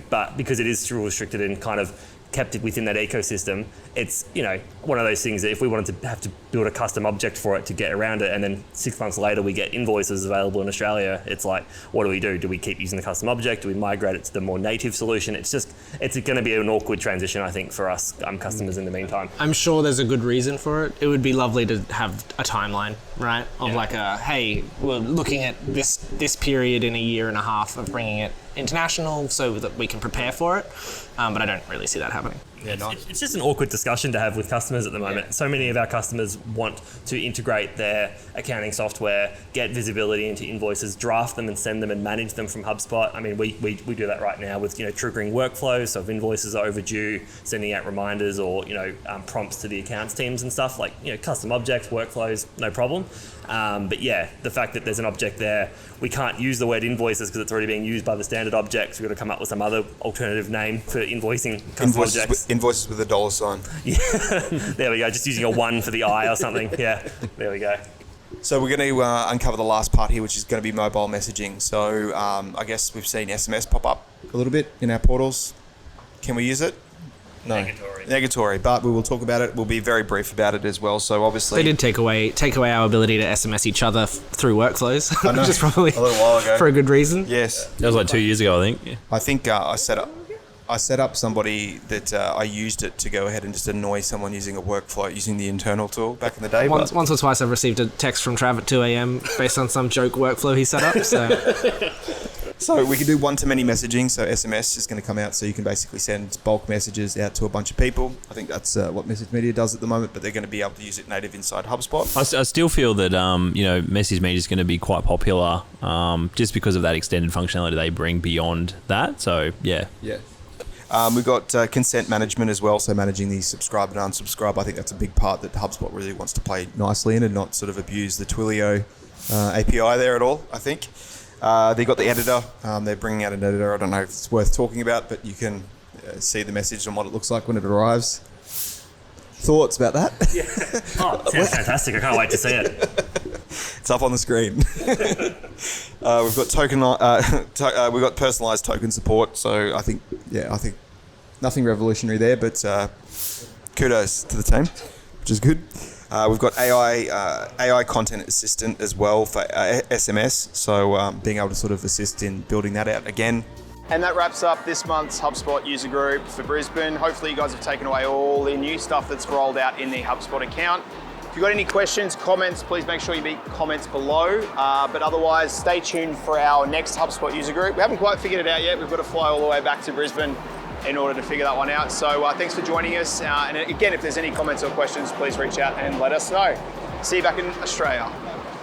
but because it is still restricted and kind of kept it within that ecosystem, it's one of those things that if we wanted to have to build a custom object for it to get around it, and then 6 months later we get invoices available in Australia, it's like, what do? Do we keep using the custom object? Do we migrate it to the more native solution? It's going to be an awkward transition, I think, for us customers in the meantime. I'm sure there's a good reason for it. It would be lovely to have a timeline, right? Of hey, we're looking at this period in a year and a half of bringing it international so that we can prepare for it. But I don't really see that happening. It's just an awkward discussion to have with customers at the moment. Yeah. So many of our customers want to integrate their accounting software, get visibility into invoices, draft them and send them and manage them from HubSpot. I mean, we do that right now with triggering workflows. So if invoices are overdue, sending out reminders or prompts to the accounts teams and stuff like custom objects, workflows, no problem. But the fact that there's an object there, we can't use the word invoices because it's already being used by the standard objects. We've got to come up with some other alternative name for invoicing custom objects. Invoices with a $sign. Yeah, there we go. Just using a 1 for the I or something. Yeah, there we go. So we're going to uncover the last part here, which is going to be mobile messaging. So I guess we've seen SMS pop up a little bit in our portals. Can we use it? No. Negatory, but we will talk about it. We'll be very brief about it as well. So obviously they did take away our ability to SMS each other through workflows, which is probably a little while ago for a good reason. Yes, that was like 2 years ago, I think. Yeah. I think I set up somebody that I used it to go ahead and just annoy someone using a workflow using the internal tool back in the day. Once or twice I've received a text from Trav at 2 a.m. based on some joke workflow he set up. So we can do one-to-many messaging. So SMS is going to come out, so you can basically send bulk messages out to a bunch of people. I think that's what Message Media does at the moment, but they're going to be able to use it native inside HubSpot. I still feel that Message Media is going to be quite popular just because of that extended functionality they bring beyond that. So yeah. We've got consent management as well, so managing the subscribe and unsubscribe. I think that's a big part that HubSpot really wants to play nicely in and not sort of abuse the Twilio API there at all, I think. They got the editor. They're bringing out an editor. I don't know if it's worth talking about, but you can see the message and what it looks like when it arrives. Thoughts about that? Yeah. Oh, sounds fantastic. I can't wait to see it. It's up on the screen. We've got we've got personalized token support. So I think nothing revolutionary there, but kudos to the team, which is good. We've got AI content assistant as well for SMS. So being able to sort of assist in building that out again. And that wraps up this month's HubSpot user group for Brisbane. Hopefully you guys have taken away all the new stuff that's rolled out in the HubSpot account. If you've got any questions, comments, please make sure you leave comments below. But otherwise, stay tuned for our next HubSpot user group. We haven't quite figured it out yet. We've got to fly all the way back to Brisbane in order to figure that one out. So thanks for joining us. And again, if there's any comments or questions, please reach out and let us know. See you back in Australia.